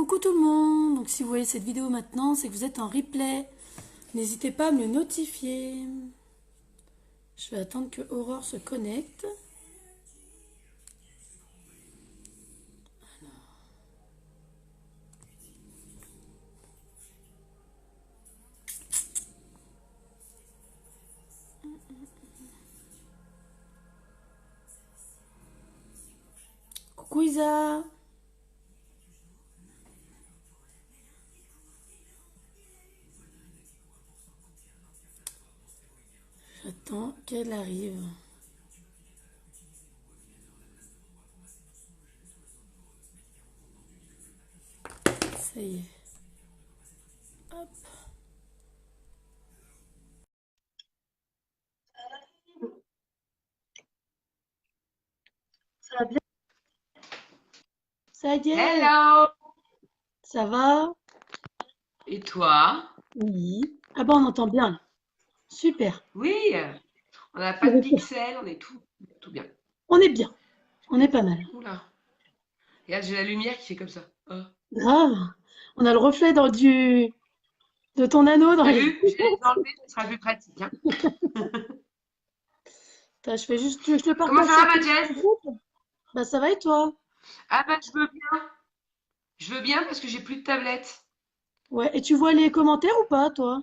Coucou tout le monde, donc si vous voyez cette vidéo maintenant, c'est que vous êtes en replay. N'hésitez pas à me le notifier. Je vais attendre que Aurore se connecte. Coucou Isa. J'attends qu'elle arrive. Ça y est. Hop. Ça va bien? Ça y est. Hello! Ça va? Et toi? Oui. Ah bon, on entend bien là. Super. Oui, on n'a pas de pixels, on est tout bien. On est bien. On est pas mal. Oula, regarde, j'ai la lumière qui fait comme ça. Oh. Grave. On a le reflet de ton anneau dans T'as les... vu? Je vais les enlever, ce sera plus pratique, hein. Attends, je fais juste... Tu veux que je le Comment partage ça sur va, ma ton Jess? groupe? Bah ça va et toi? Ah bah, je veux bien. Je veux bien parce que j'ai plus de tablette. Ouais. Et tu vois les commentaires ou pas, toi?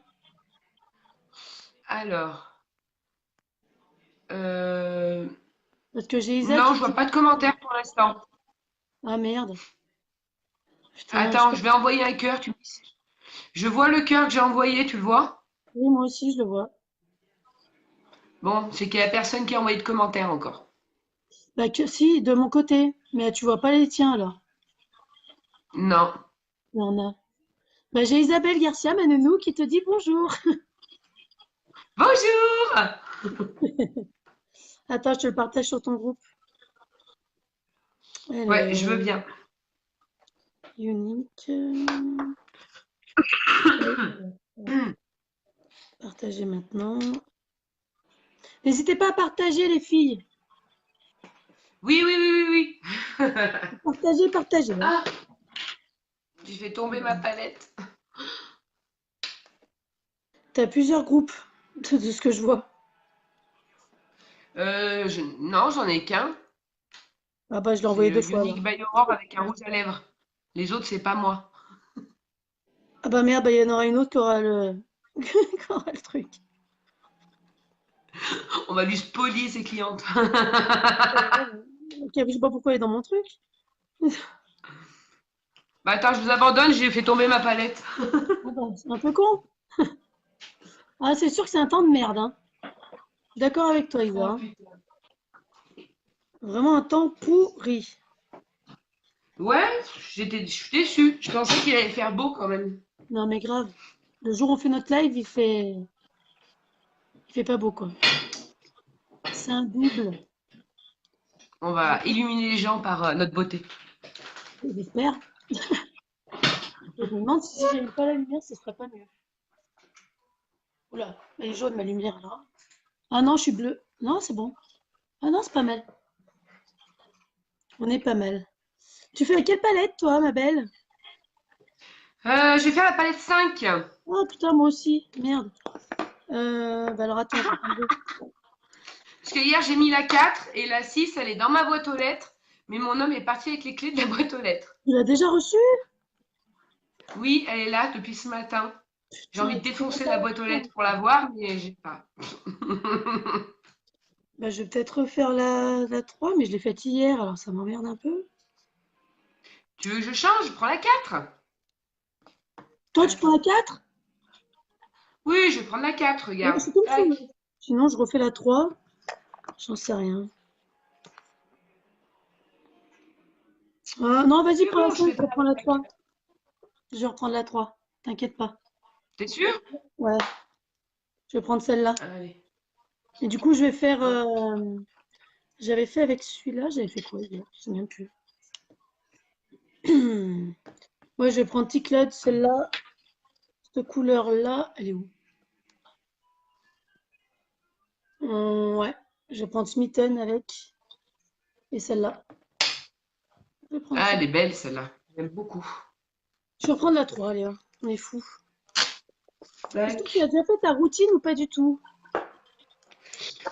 Alors, euh, Parce que j'ai Isa non, qui je dit... vois pas de commentaires pour l'instant. Ah merde. Putain, je Attends, crois je vais envoyer un cœur. Je vois le cœur que j'ai envoyé, tu le vois? oui, moi aussi, je le vois. Bon, c'est qu'il y a personne qui a envoyé de commentaires encore. Bah que si, de mon côté. Mais tu vois pas les tiens alors. Non. Il y en a. Bah j'ai Isabelle Garcia, ma nounou, qui te dit bonjour. Bonjour! Attends, je te le partage sur ton groupe. Ouais, je veux Alors, bien. unique. Partager maintenant. N'hésitez pas à partager, les filles. Oui, oui, oui, oui, oui. Partagez, partagez, hein. Ah, j'ai fait tomber ma palette. T'as plusieurs groupes de ce que je vois. Non, j'en ai qu'un. Ah bah je l'ai envoyé C'est deux fois Unique alors. by Aurore avec un rouge à lèvres. Les autres, c'est pas moi. Ah bah merde, bah, il y en aura une autre qui aura le, qui aura le truc. On va lui spolier ses clientes. Ok, je sais pas pourquoi elle est dans mon truc. Bah attends, je vous abandonne, j'ai fait tomber ma palette. Ah bah, c'est un peu con. Ah, c'est sûr que c'est un temps de merde, hein. D'accord avec toi, Isa, Oh hein. putain. Vraiment un temps pourri. Ouais, je suis déçue. Je pensais qu'il allait faire beau quand même. Non, mais grave. Le jour où on fait notre live, il fait pas beau, quoi. C'est un double. On va illuminer les gens par notre beauté. J'espère. Je me demande si j'aime pas la lumière, ce serait pas mieux. Oula, elle est jaune, ma lumière, là. Ah non, je suis bleue. Non, c'est bon. Ah non, c'est pas mal. On est pas mal. Tu fais à quelle palette, toi, ma belle? Je vais faire la palette 5. Oh putain, moi aussi. Merde. Bah alors attends, je vais tomber. Parce que hier, j'ai mis la 4 et la 6, elle est dans ma boîte aux lettres. Mais mon homme est parti avec les clés de la boîte aux lettres. Tu l'as déjà reçu? Oui, elle est là depuis ce matin. J'ai Putain, envie de tu fais défoncer ça la avec boîte aux toi. lettres pour la voir, mais j'ai pas. Bah, je vais peut-être refaire la 3, mais je l'ai faite hier, alors ça m'emmerde un peu. Tu veux que je change? Je prends la 4. Toi, tu prends Attends. la 4? Oui, je vais prendre la 4, Ouais, regarde. c'est comme tu Tac. veux. Sinon, je refais la 3. J'en sais rien. Ah, non, vas-y, C'est prends la bon, je 5, fais je ça reprends avec la la 3. 4. Je vais reprendre la 3. T'inquiète pas. T'es sûr? Ouais, je vais prendre celle-là. Allez. Et du coup, je vais faire. Hop. J'avais fait avec celui-là, j'avais fait quoi hier? Je sais même plus. Ouais, je vais prendre Ticlade, celle-là. Cette couleur-là, elle est où? Ouais, je vais prendre Smitten avec. Et celle-là. Je vais prendre Ah, ça. elle est belle celle-là. J'aime beaucoup. Je vais reprendre la 3, allez, hein. On est fou. Est-ce que tu as Tac. déjà fait ta routine ou pas du tout?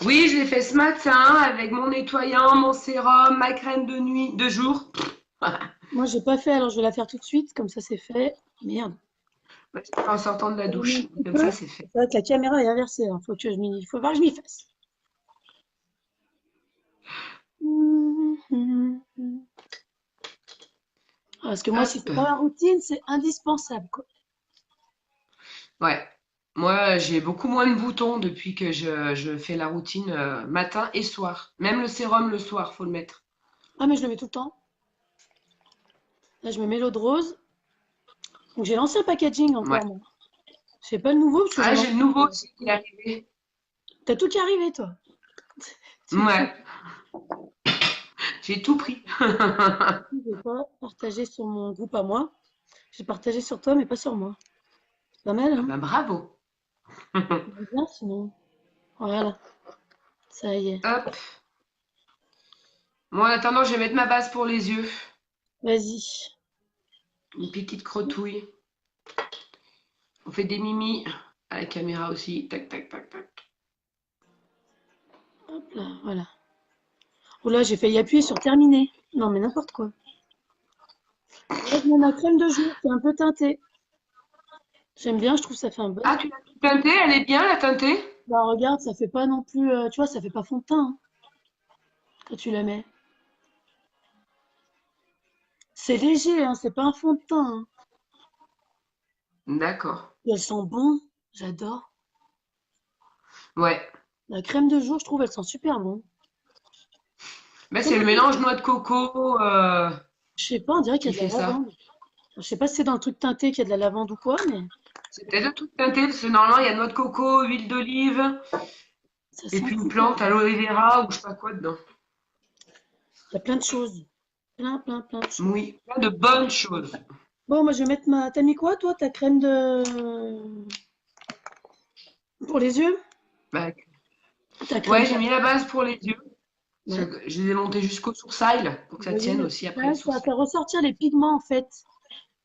Oui, je l'ai fait ce matin avec mon nettoyant, mon sérum, ma crème de nuit, de jour. Moi, j'ai pas fait, alors je vais la faire tout de suite, comme ça c'est fait. Merde. Ouais, en sortant de la Je vais mettre douche. un petit Comme peu. ça, c'est fait. C'est vrai que la caméra est inversée, hein. Faut voir que je m'y fasse. Parce que moi, si c'est Hop. pas ma routine, c'est indispensable, quoi. Ouais. Moi, j'ai beaucoup moins de boutons depuis que je fais la routine matin et soir. Même le sérum le soir, faut le mettre. Ah, mais je le mets tout le temps. Là, je me mets l'eau de rose. Donc, j'ai lancé le packaging Ouais. encore, moi. Je fais pas le nouveau parce que Ah, j'en ai j'ai le envie. nouveau aussi qui est arrivé. T'as tout qui est arrivé, toi. Tu me fais. Ouais, j'ai tout pris. Je vais pas partager sur mon groupe à moi. J'ai partagé sur toi, mais pas sur moi. C'est pas mal, Ah hein? ben bravo. C'est bien, sinon. Voilà, ça y est. Hop. Moi, en attendant, je vais mettre ma base pour les yeux. Vas-y. Une petite crotouille. On fait des mimis à la caméra aussi. Tac, tac, tac, tac. Hop là, voilà. Oh là, j'ai failli appuyer sur terminer. Non, mais n'importe quoi. Là, je mets ma crème de jour, qui est un peu teintée. J'aime bien, je trouve que ça fait un bon Ah, effet. tu l'as teintée? Elle est bien, la teintée? Bah, regarde, ça fait pas non plus. Tu vois, ça fait pas fond de teint, hein, quand tu la mets. C'est léger, hein, c'est pas un fond de teint, hein. D'accord. Et elles sont bon, j'adore. Ouais. La crème de jour, je trouve, elles sont super bon. Ben, c'est Comment le ça? mélange noix de coco Je sais pas, on dirait qu'il qui y a de fait la ça. lavande. Je sais pas si c'est dans le truc teinté qu'il y a de la lavande ou quoi, mais C'est peut-être un truc teinté parce que normalement, il y a noix de coco, huile d'olive ça et sent puis une super plante, bon. aloe vera ou je sais pas quoi dedans. Il y a plein de choses. Plein de choses. Oui, plein de bonnes choses. Bon, moi, je vais mettre ma. T'as mis quoi, toi, ta crème de. Pour les yeux? Bah, Ta crème ouais, j'ai pour. mis la base pour les yeux. Ouais. Je les ai montés jusqu'au sourcil pour que Vous ça voyez tienne le aussi après le sourcil, ça va sourcil. faire ressortir les pigments, en fait,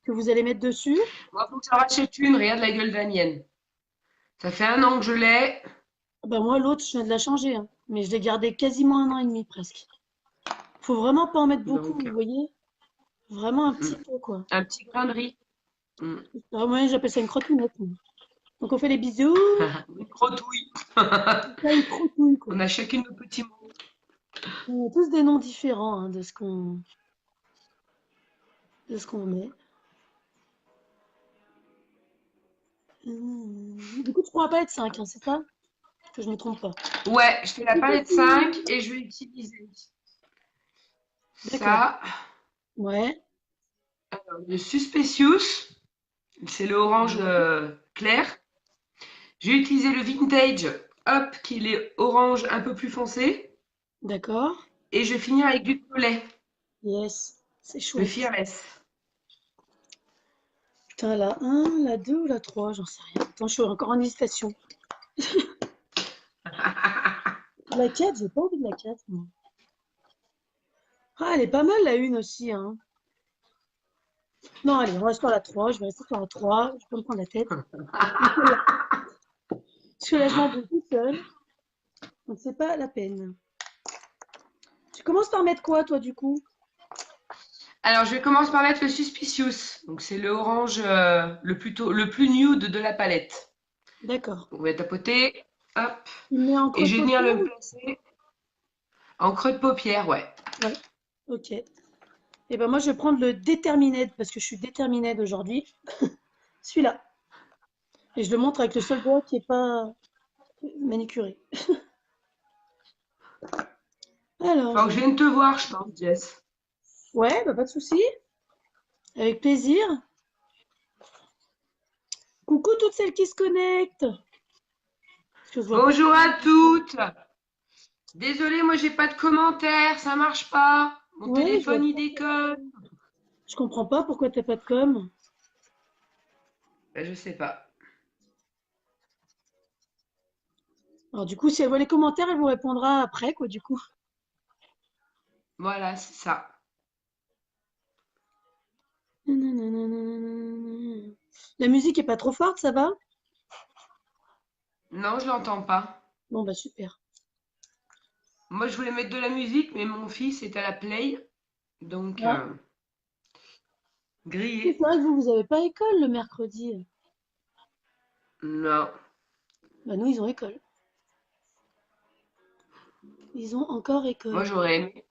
que vous allez mettre dessus. Moi, faut que j'en rachète une, regarde la gueule de la mienne. Ça fait 1 an que je l'ai. Bah, moi, l'autre, je viens de la changer, hein. Mais je l'ai gardé quasiment un an et demi, presque. Faut vraiment pas en mettre beaucoup, Donc, vous voyez? Vraiment un mm, petit peu, quoi. un petit grain de riz. Mm. Ah, moi, j'appelle ça une crotte-minette, moi. Donc, on fait les bisous. Une crotouille. C'est pas une crotte-minette, quoi. On a chacune nos petits mots. On a tous des noms différents, hein, de ce qu'on met. Du coup, tu pourras pas être 5, hein, c'est ça? Que je me trompe pas. Ouais, je fais la Du coup, palette 5 et je vais utiliser d'accord. ça. Ouais. Le Suspicious, c'est le orange clair. J'ai utilisé le Vintage Up, qui est le orange un peu plus foncé. D'accord. Et je vais finir avec du violet, Yes. C'est le chouette. Fearless. Putain, la un, la 2 ou la 3, j'en sais rien. Attends, je suis encore en hésitation. La 4, j'ai pas envie de la 4, moi. Ah, elle est pas mal, la une aussi, hein. Non, allez, on reste sur la 3. Je vais rester sur la 3. Je peux me prendre la tête. Parce que là, je m'embrouille tout seul. Donc, c'est pas la peine. Tu commences par mettre quoi, toi, du coup? Alors, je vais commencer par mettre le Suspicious. Donc, c'est le orange le plus nude de la palette. D'accord. On va tapoter. Hop. Tu le mets en Et creux de je vais venir paupière le placer en creux de paupière, ouais. ou... Ouais. Ok. Et ben moi, je vais prendre le Determined parce que je suis Determined aujourd'hui. Celui-là. Et je le montre avec le seul doigt qui est pas manicuré. Alors, Faut que je vienne te voir, je pense, Jess. ouais, bah, pas de souci. Avec plaisir. Coucou toutes celles qui se connectent. Parce que je vois pas. Bonjour à toutes. Désolée, moi j'ai pas de commentaires, ça marche pas. Mon Ouais, je vois téléphone il pas. déconne. Je comprends pas pourquoi t'as pas de com. Ben, je sais pas. Alors du coup, si elle voit les commentaires, elle vous répondra après, quoi, du coup. Voilà, c'est ça. La musique est pas trop forte, ça va? Non, je l'entends pas. Bon, bah super. Moi, je voulais mettre de la musique, mais mon fils est à la play, donc Ah. Oui, c'est grillé. vrai que vous avez pas école le mercredi. Non. Bah nous, ils ont école. Ils ont encore Moi, école. j'aurais aimé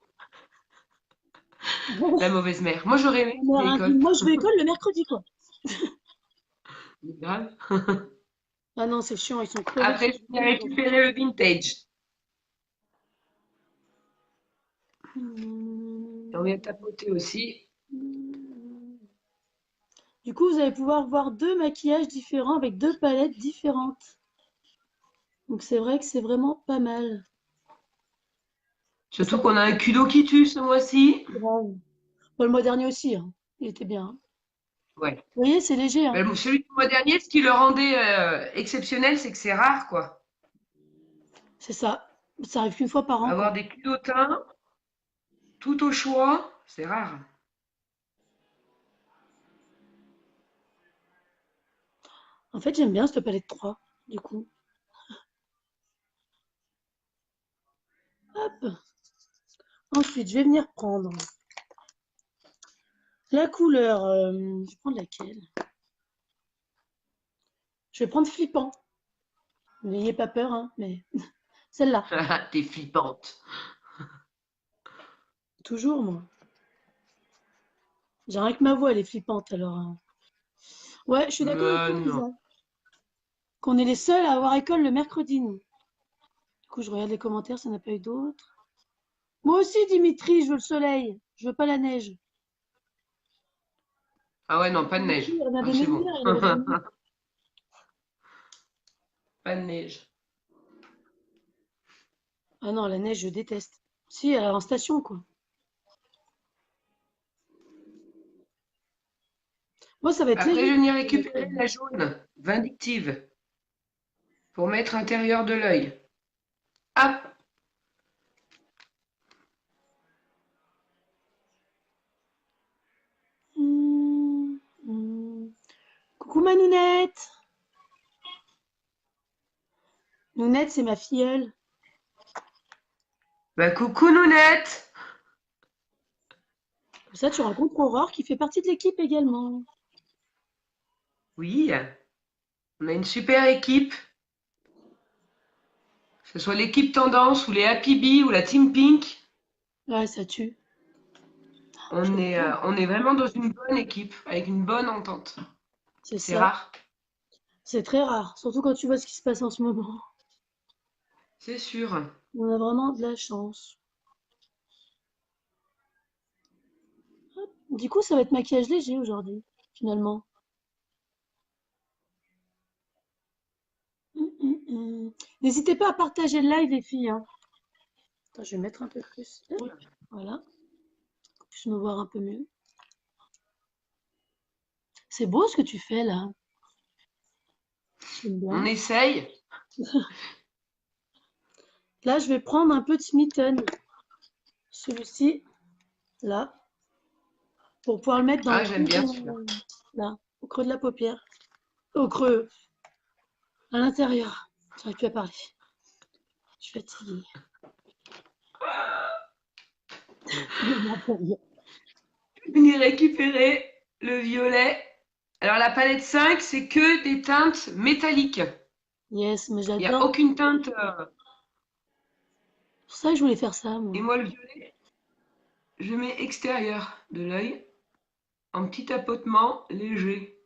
la mauvaise mère. Moi, j'aurais aimé qu'il y ait école. Moi, je vais école le mercredi, quoi. C'est grave. Ah non, c'est chiant, ils sont crevés Après, chez je eux, vais les enfants. récupérer le vintage. Et on vient tapoter aussi. Du coup, vous allez pouvoir voir deux maquillages différents avec deux palettes différentes. Donc c'est vrai que c'est vraiment pas mal. Et ça Surtout va qu'on a un culot qui tue ce mois-ci. être grave. Bon, le mois dernier aussi, hein. Il était bien, hein. Ouais. Vous voyez, c'est léger, hein. Ben, celui du mois dernier, ce qui le rendait exceptionnel, c'est que c'est rare, quoi. C'est ça. Ça arrive qu'une fois par an, Avoir quoi. des culotins tout au choix, c'est rare. En fait, j'aime bien cette palette 3, du coup. Hop. Ensuite, je vais venir prendre la couleur. Je vais prendre laquelle? Je vais prendre flippant. N'ayez pas peur, hein, mais celle-là. T'es flippante. Toujours, moi. J'ai rien que ma voix, elle est flippante, alors. Ouais, je suis d'accord avec Mais toi, non. Lisa. Qu'on est les seuls à avoir école le mercredi, nous. Du coup, je regarde les commentaires, ça n'a pas eu d'autres. Moi aussi, Dimitri, je veux le soleil. Je veux pas la neige. Ah ouais, non, pas de neige. Il vient de Ah, me c'est le bon. dire, il avait raison. Pas de neige. Ah non, la neige, je déteste. Si, en station, quoi. Moi, ça va être Après, léger. je vais venir récupérer la jaune, vindictive, pour mettre intérieur de l'œil. Hop. Hum, hum. Coucou ma Nounette. Nounette, c'est ma filleule. Bah, coucou Nounette. Comme ça, tu rencontres Aurore qui fait partie de l'équipe également. Oui, on a une super équipe. Que ce soit l'équipe Tendance ou les Happy Bee ou la Team Pink. Ouais, ça tue. On est vraiment dans une bonne équipe, avec une bonne entente. C'est C'est ça. rare. C'est très rare, surtout quand tu vois ce qui se passe en ce moment. C'est sûr. On a vraiment de la chance. Du coup, ça va être maquillage léger aujourd'hui, finalement. N'hésitez pas à partager le live, les filles, hein. Attends, je vais mettre un peu plus. Hop, voilà, qu'on puisse me voir un peu mieux. C'est beau ce que tu fais là. J'aime On bien. essaye. Là, je vais prendre un peu de Smitten. Celui-ci, là, pour pouvoir le mettre dans le Ah, j'aime creux, bien celui-là. là, au creux de la paupière. Au creux, à l'intérieur. J'arrive plus à parler. Je suis fatiguée. Je vais venir récupérer le violet. Alors, la palette 5, c'est que des teintes métalliques. Yes, mais Il n'y a j'adore. aucune teinte. C'est pour ça que je voulais faire ça, moi. Et moi, le violet, je mets extérieur de l'œil, en petit tapotement léger.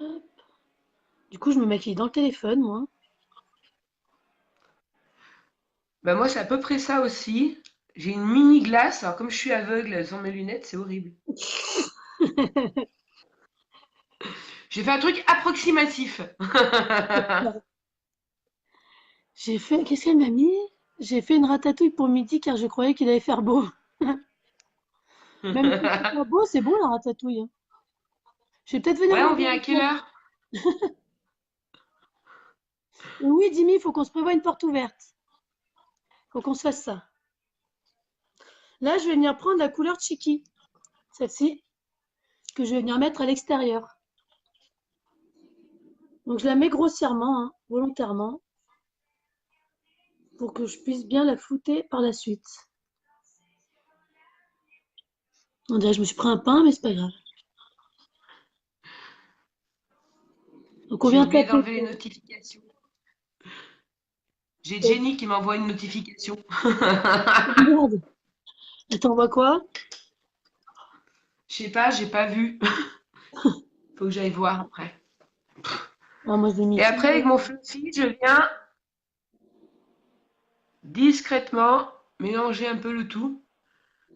Hop. Du coup, je me maquille dans le téléphone, moi. Ben moi, c'est à peu près ça aussi. J'ai une mini glace. Alors, comme je suis aveugle sans mes lunettes, c'est horrible. J'ai fait un truc approximatif. J'ai fait. Qu'est-ce qu'elle m'a mis? J'ai fait une ratatouille pour midi car je croyais qu'il allait faire beau. Même si c'est pas beau, c'est beau la ratatouille, hein. Je vais peut-être venir Ouais, on manger vient à avec quelle toi. heure? Et oui, Dimi, il faut qu'on se prévoie une porte ouverte. Faut qu'on se fasse ça. Là, je vais venir prendre la couleur Chiki. Celle-ci. que je vais venir mettre à l'extérieur. Donc je la mets grossièrement, hein, volontairement, pour que je puisse bien la flouter par la suite. On dirait que je me suis pris un pain, mais c'est pas grave. Donc on J'ai vient oublié taper. d'enlever les notifications. J'ai Jenny qui m'envoie une notification. Merde. Attends, on voit quoi? Je sais pas, j'ai pas vu. Faut que j'aille voir après. Ah, moi je l'ai mis Et ici. après, avec mon fluffy, je viens discrètement mélanger un peu le tout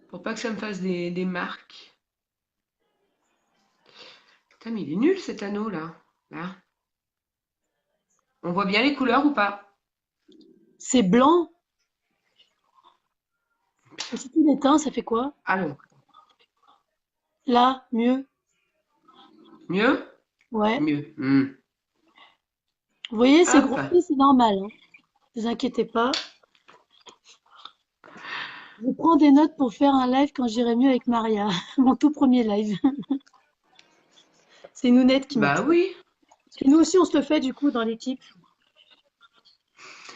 pour pas que ça me fasse des marques. Putain, mais il est nul cet anneau là. Là. On voit bien les couleurs ou pas? C'est blanc. Et si tu l'éteins, ça fait quoi? Allons. Là, mieux. Mieux? Ouais. Mieux. Vous voyez, c'est Hop. grossi, c'est normal, hein. Ne vous inquiétez pas. Je prends des notes pour faire un live quand j'irai mieux avec Maria. Mon tout premier live. C'est Nounette qui m'a Bah dit. oui. Et nous aussi, on se le fait du coup dans l'équipe.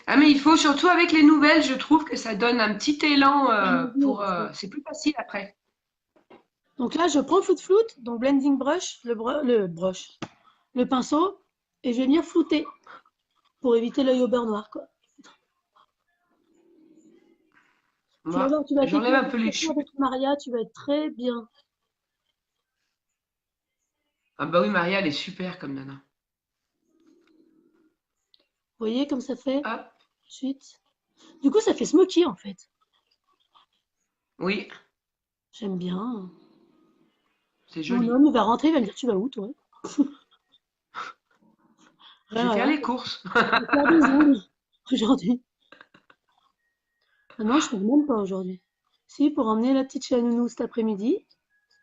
Ah mais il faut surtout avec les nouvelles, je trouve que ça donne un petit élan pour. C'est plus facile après. Donc là, je prends Flout Flout, donc Blending Brush, le pinceau, et je vais venir flouter pour éviter l'œil au beurre noir, quoi. Tu vas Moi, voir, tu vas j'enlève t'éclairer un peu les avec chutes. Maria, tu vas être très bien. Ah bah oui, Maria, elle est super comme nana. Vous voyez comme ça fait? Hop. Ensuite. Du coup, ça fait smoky en fait. Oui, J'aime bien. c'est Mon joli. homme, il va rentrer, il va me dire, tu vas où, toi? Je Rien, vais faire rien. les courses. Je vais faire des ongles aujourd'hui. Ah non, je ne fais même pas aujourd'hui. Si, pour emmener la petite chez la nounou cet après-midi,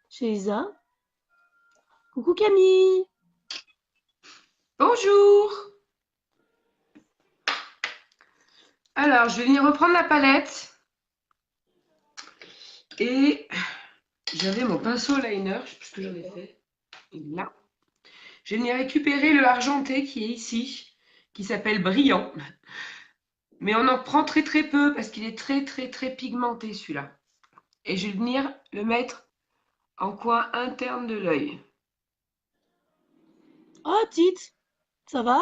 chez Isa. Coucou Camille! Bonjour. Alors, je vais venir reprendre la palette. Et j'avais mon pinceau liner, je sais plus ce que j'en ai fait. Il est là. Je vais venir récupérer le argenté qui est ici, qui s'appelle Brillant. Mais on en prend très très peu parce qu'il est très très très pigmenté celui-là. Et je vais venir le mettre en coin interne de l'œil. Oh, Tite, ça va?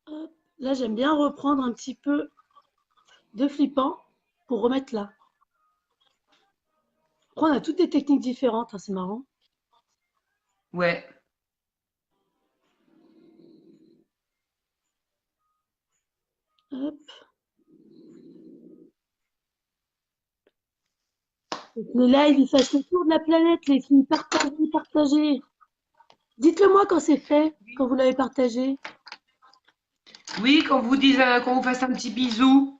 Hop. Là, j'aime bien reprendre un petit peu de flippant pour remettre là. Après, on a toutes des techniques différentes, hein, c'est marrant. Ouais. Hop. Et que les lives, ils fassent le tour de la planète, les filles. Partagez, partagez. Dites-le moi quand c'est fait, quand vous l'avez partagé. Oui, qu'on vous fasse un petit bisou.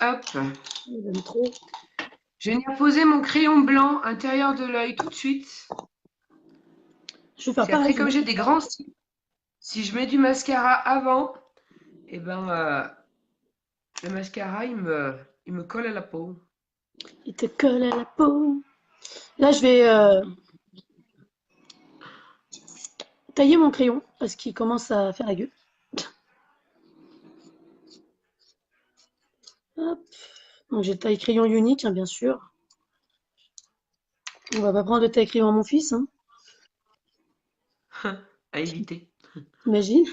Hop. J'aime trop. Je vais venir poser mon crayon blanc intérieur de l'œil tout de suite. Je vais faire Parce pareil. qu'après, comme j'ai des grands cils, si je mets du mascara avant, eh ben, le mascara, il me colle à la peau. Il te colle à la peau. Là, je vais tailler mon crayon parce qu'il commence à faire la gueule. Hop. Donc, j'ai taille crayon unique, hein, bien sûr. On va pas prendre de taille crayon à mon fils, hein. À éviter. Imagine.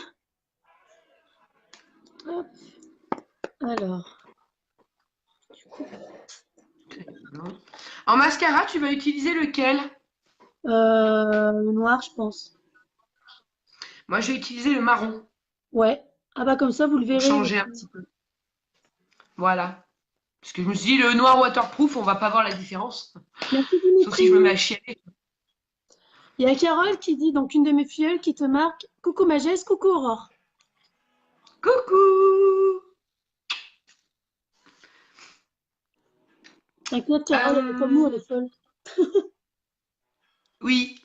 Hop. Alors, En mascara, tu vas utiliser lequel? le noir, je pense. Moi, je vais utiliser le marron Ouais. Ah bah comme ça, vous le pour verrez. changer un petit peu. Voilà. Parce que je me suis dit, le noir waterproof, on va pas voir la différence. Merci Sauf Dimitri. si je me mets à chialer. Il y a Carole qui dit, donc une de mes filleules qui te marque, coucou Magès, coucou Aurore. Coucou! T'inquiète, Carole, elle est comme nous, elle est folle. Oui.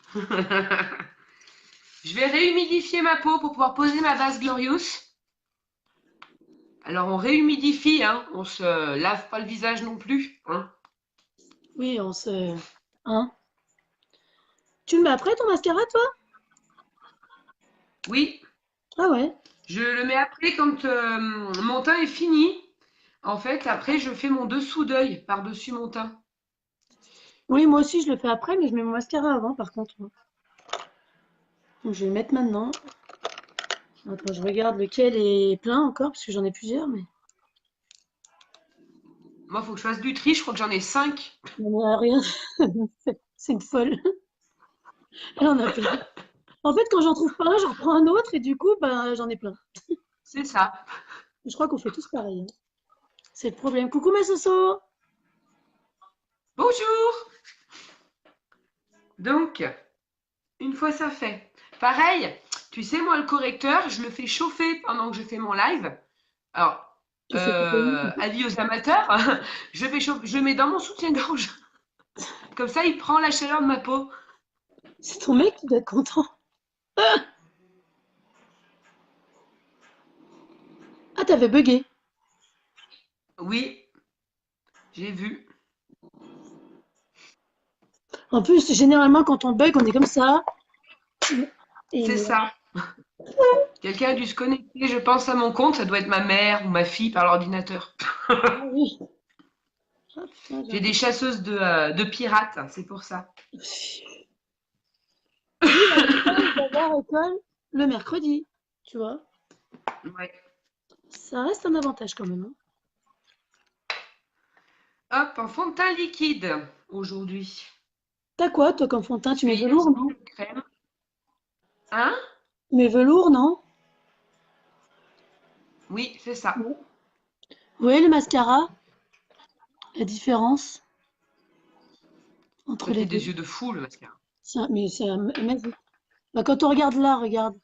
Je vais réhumidifier ma peau pour pouvoir poser ma base Glorious. Alors, on réhumidifie, hein. On se lave pas le visage non plus, hein. Oui, on se... Hein? Tu le mets après ton mascara, toi? Oui, Ah ouais. je le mets après quand mon teint est fini. En fait, après, je fais mon dessous d'œil par-dessus mon teint. Oui, moi aussi, je le fais après, mais je mets mon mascara avant, par contre. Donc, je vais le mettre maintenant. Attends, je regarde lequel est plein encore, parce que j'en ai plusieurs, mais... Moi, il faut que je fasse du tri. Je crois que j'en ai 5. Non, mais rien. C'est une folle. Elle en a plein. En fait, quand j'en trouve pas un, j'en prends un autre, et du coup, ben, j'en ai plein. C'est ça. Je crois qu'on fait tous pareil, hein. C'est le problème. Coucou, ma Soso! Bonjour! Donc, une fois ça fait. Pareil, tu sais, moi, le correcteur, je le fais chauffer pendant que je fais mon live. Alors, Tu fais couper où? avis aux amateurs, je le mets dans mon soutien-gorge. Comme ça, il prend la chaleur de ma peau. C'est ton mec qui doit être content. Ah, t'avais bugué. Oui, j'ai vu. En plus, généralement, quand on bug, on est comme ça. Et C'est ça. Quelqu'un a dû se connecter, je pense, à mon compte. Ça doit être ma mère ou ma fille par l'ordinateur. ah oui. Ah putain, j'ai J'ai un des peu. chasseuses de pirates, c'est pour ça. Lui, il va avoir école le mercredi. Tu vois, Ouais. ça reste un avantage quand même, hein. Hop, en fond de teint liquide aujourd'hui. T'as quoi, toi, comme fond de teint? Tu Je mets vais velours, essayer non? une crème. Hein? Tu mets velours, non? Oui, c'est ça. Ouais. Oui, le mascara, la différence entre Ça les fait deux. des yeux de fou, le mascara. Mais c'est magique. Bah, quand on regarde là, regarde.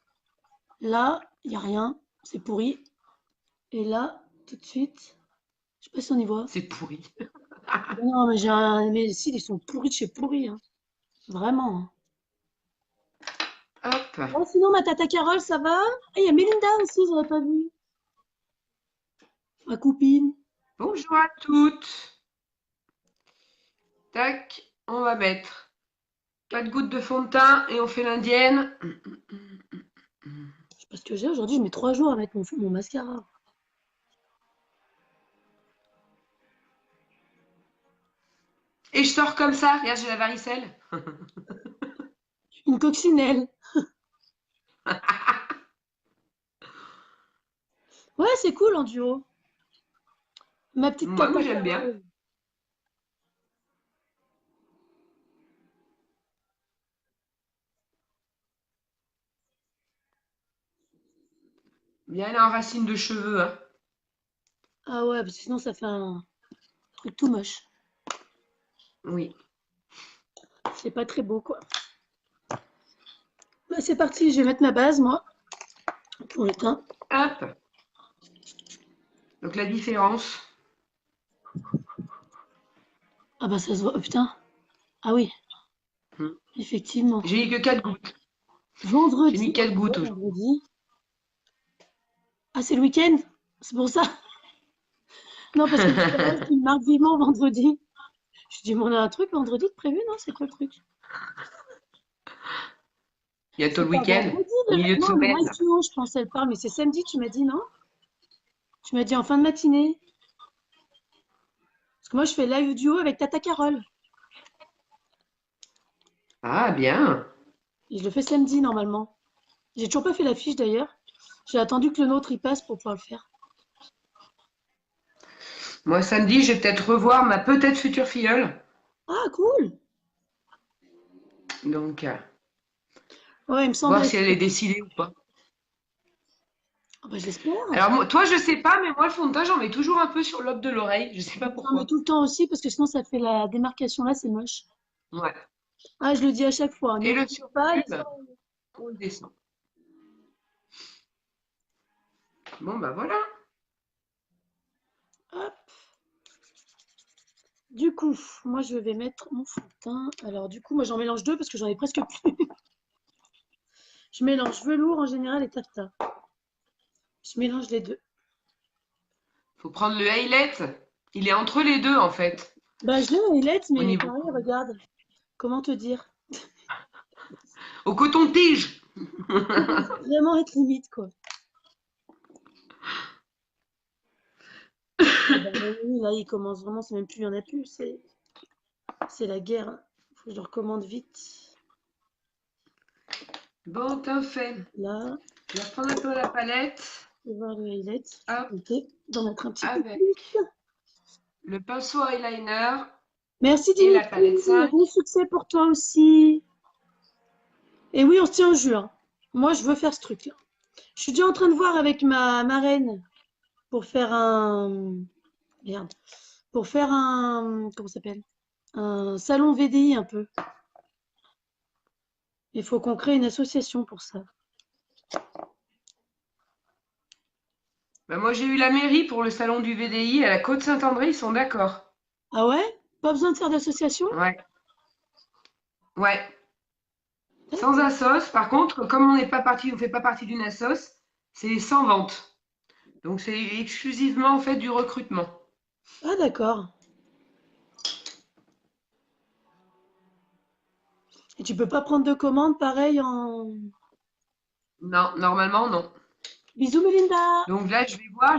Là, il n'y a rien. C'est pourri. Et là, tout de suite, je sais pas si on y voit. C'est pourri. Non, mais mais si, ils sont pourris de chez pourris, hein. Vraiment, hein. Hop. Oh, sinon, ma tata Carole, ça va? Ah, il y a Mélinda aussi, je l'avais pas vue. Ma copine. Bonjour à toutes. Tac, on va mettre pas de gouttes de fond de teint et on fait l'indienne. Je sais pas ce que j'ai aujourd'hui, je mets 3 jours à mettre mon mascara. Et je sors comme ça. Regarde, j'ai la varicelle. Une coccinelle. Ouais, c'est cool en duo. Ma petite Moi, tata j'aime bien. Carole. Bien elle est en racine de cheveux, hein. Ah ouais, parce que sinon, ça fait un truc tout moche. Oui. C'est pas très beau, quoi. Bah, c'est parti, je vais mettre ma base, moi, pour le teint. Hop. Donc la différence. Ah bah, ça se voit. Oh, putain. Ah oui, Hmm. effectivement. J'ai mis que 4 gouttes. J'ai mis Vendredi. Oh, 4 ouais, gouttes aujourd'hui. vendredi. Ah, c'est le week-end? C'est pour ça? Non, parce que tout à l'heure, tu me marques vivement vendredi. Je dis, mais on a un truc vendredi de prévu? Non, c'est quoi le truc? Bientôt C'est le pas week-end. vendredi, Milieu de non, le live semaine. duo, je pense, elle parle, mais c'est samedi, tu m'as dit, non? Tu m'as dit en fin de matinée. Parce que moi, je fais live duo avec Tata Carole. Ah, bien. Et je le fais samedi, normalement. J'ai toujours pas fait l'affiche, d'ailleurs. J'ai attendu que le nôtre y passe pour pouvoir le faire. Moi, samedi, je vais peut-être revoir ma peut-être future filleule. Ah, cool! Donc, Ouais, il me voir semblait. si elle est décidée ou pas. Ah bah, je l'espère. Alors, toi, je sais pas, mais moi, le fond de teint, j'en mets toujours un peu sur le lobe de l'oreille. Je sais pas J'en mets pourquoi. tout le temps aussi, parce que sinon, ça fait la démarcation là, c'est moche. Ouais. Ah, je le dis à chaque fois, Et le n'oubliez pas les surtube, on le descend. Bon, bah voilà. hop. Du coup, moi, je vais mettre mon fond de teint. Alors, du coup, moi, j'en mélange deux parce que j'en ai presque plus. Je mélange velours en général et taffetas. Je mélange les deux. Faut prendre le highlight. Il est entre les deux, en fait. Bah, je l'ai en highlight, Au mais niveau. pareil, regarde. Comment te dire? Au coton-tige. Ça commence vraiment à être limite, quoi. Ah bah, oui, là, il commence vraiment, c'est même plus, il n'y en a plus, c'est la guerre. Faut que je le recommande vite. Bon, t'as fait. Là, Je vais reprendre un peu la palette. je vais voir le highlight. Hop, Ok, d'en mettre un petit peu avec plus. le pinceau eyeliner Merci et la Dimitri, palette 5. bon succès pour toi aussi. Et oui, on se tient au jus, hein. Moi, je veux faire ce truc-là. Je suis déjà en train de voir avec ma marraine pour faire un... Merde. Pour faire un... Comment ça s'appelle? Un salon VDI un peu. Il faut qu'on crée une association pour ça. Bah, moi, j'ai eu la mairie pour le salon du VDI à la Côte-Saint-André. Ils sont d'accord. Ah ouais? Pas besoin de faire d'association? Ouais, ouais. Sans D'accord. assos. Par contre, comme on n'est pas parti, on fait pas partie d'une assos, c'est sans vente. Donc, c'est exclusivement en fait du recrutement. Ah d'accord. Et tu peux pas prendre de commande pareil en... Non, normalement, non. Bisous Melinda! Donc là, je vais voir.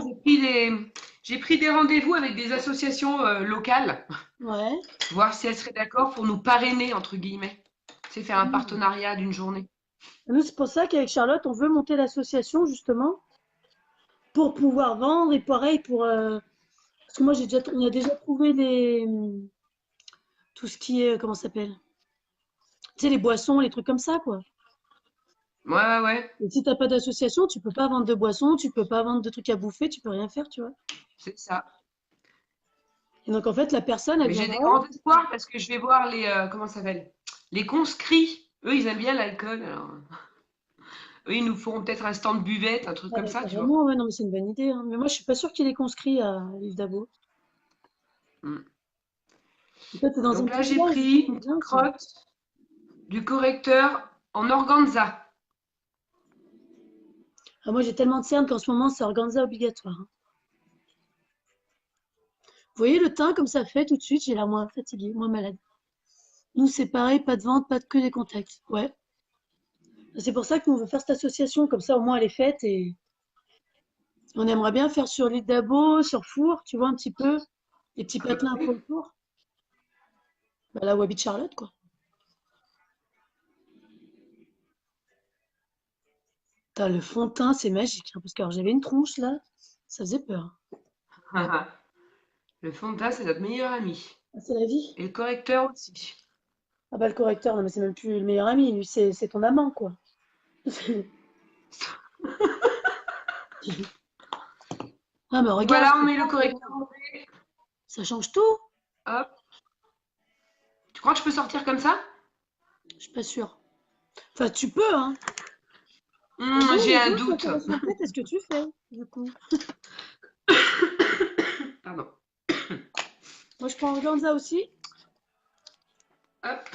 J'ai pris des rendez-vous avec des associations locales, Ouais. voir si elles seraient d'accord pour nous parrainer, entre guillemets. C'est faire un Mmh. partenariat d'une journée. Nous, c'est pour ça qu'avec Charlotte, on veut monter l'association justement pour pouvoir vendre et pareil pour... Parce que moi, on a déjà trouvé tout ce qui est... Comment ça s'appelle? Tu sais, les boissons, les trucs comme ça, quoi. Ouais, ouais, ouais, Et si t'as pas d'association, tu peux pas vendre de boissons, tu peux pas vendre de trucs à bouffer, tu peux rien faire, tu vois. c'est ça. Et donc, en fait, la personne, elle Mais j'ai des viendra. grands espoirs parce que je vais voir comment ça s'appelle? Les conscrits. Eux, ils aiment bien l'alcool. Alors, eux, ils nous feront peut-être un stand buvette, un truc Ah comme bah, ça, tu vois. carrément, ouais, non, mais c'est une bonne idée, hein. Mais moi, je suis pas sûre qu'il est conscrit à l'île d'Abo. Mm. En fait, t'es dans un Donc là, petit j'ai village, pris c'est une petite bien, ça. crotte, du correcteur en organza. Ah, moi, j'ai tellement de cernes qu'en ce moment, c'est organza obligatoire, hein. Vous voyez le teint comme ça fait tout de suite, j'ai l'air moins fatiguée, moins malade. Nous, c'est pareil, pas de vente, pas de que des contacts. Ouais. C'est pour ça que nous, on veut faire cette association, comme ça, au moins, elle est faite et on aimerait bien faire sur l'île d'Abo, sur Four, tu vois, un petit peu, les petits patelins pour le tour. Bah, là où habite Charlotte, quoi. Putain, le fond de teint, c'est magique, hein, parce que alors, j'avais une tronche, là, ça faisait peur. Le fond de teint, c'est notre meilleur ami. Ah, c'est la vie. Et le correcteur aussi. Ah bah, le correcteur, non, mais c'est même plus le meilleur ami, lui, c'est ton amant, quoi. Ah, mais regarde, Voilà, on met le correcteur. ça change tout. Hop. Tu crois que je peux sortir comme ça? Je suis pas sûre. Enfin, tu peux, hein. Et bon, J'ai les un autres, doute. ça ressemble peut-être à ce que tu fais, du coup. Pardon. Moi, je prends organza aussi. Hop.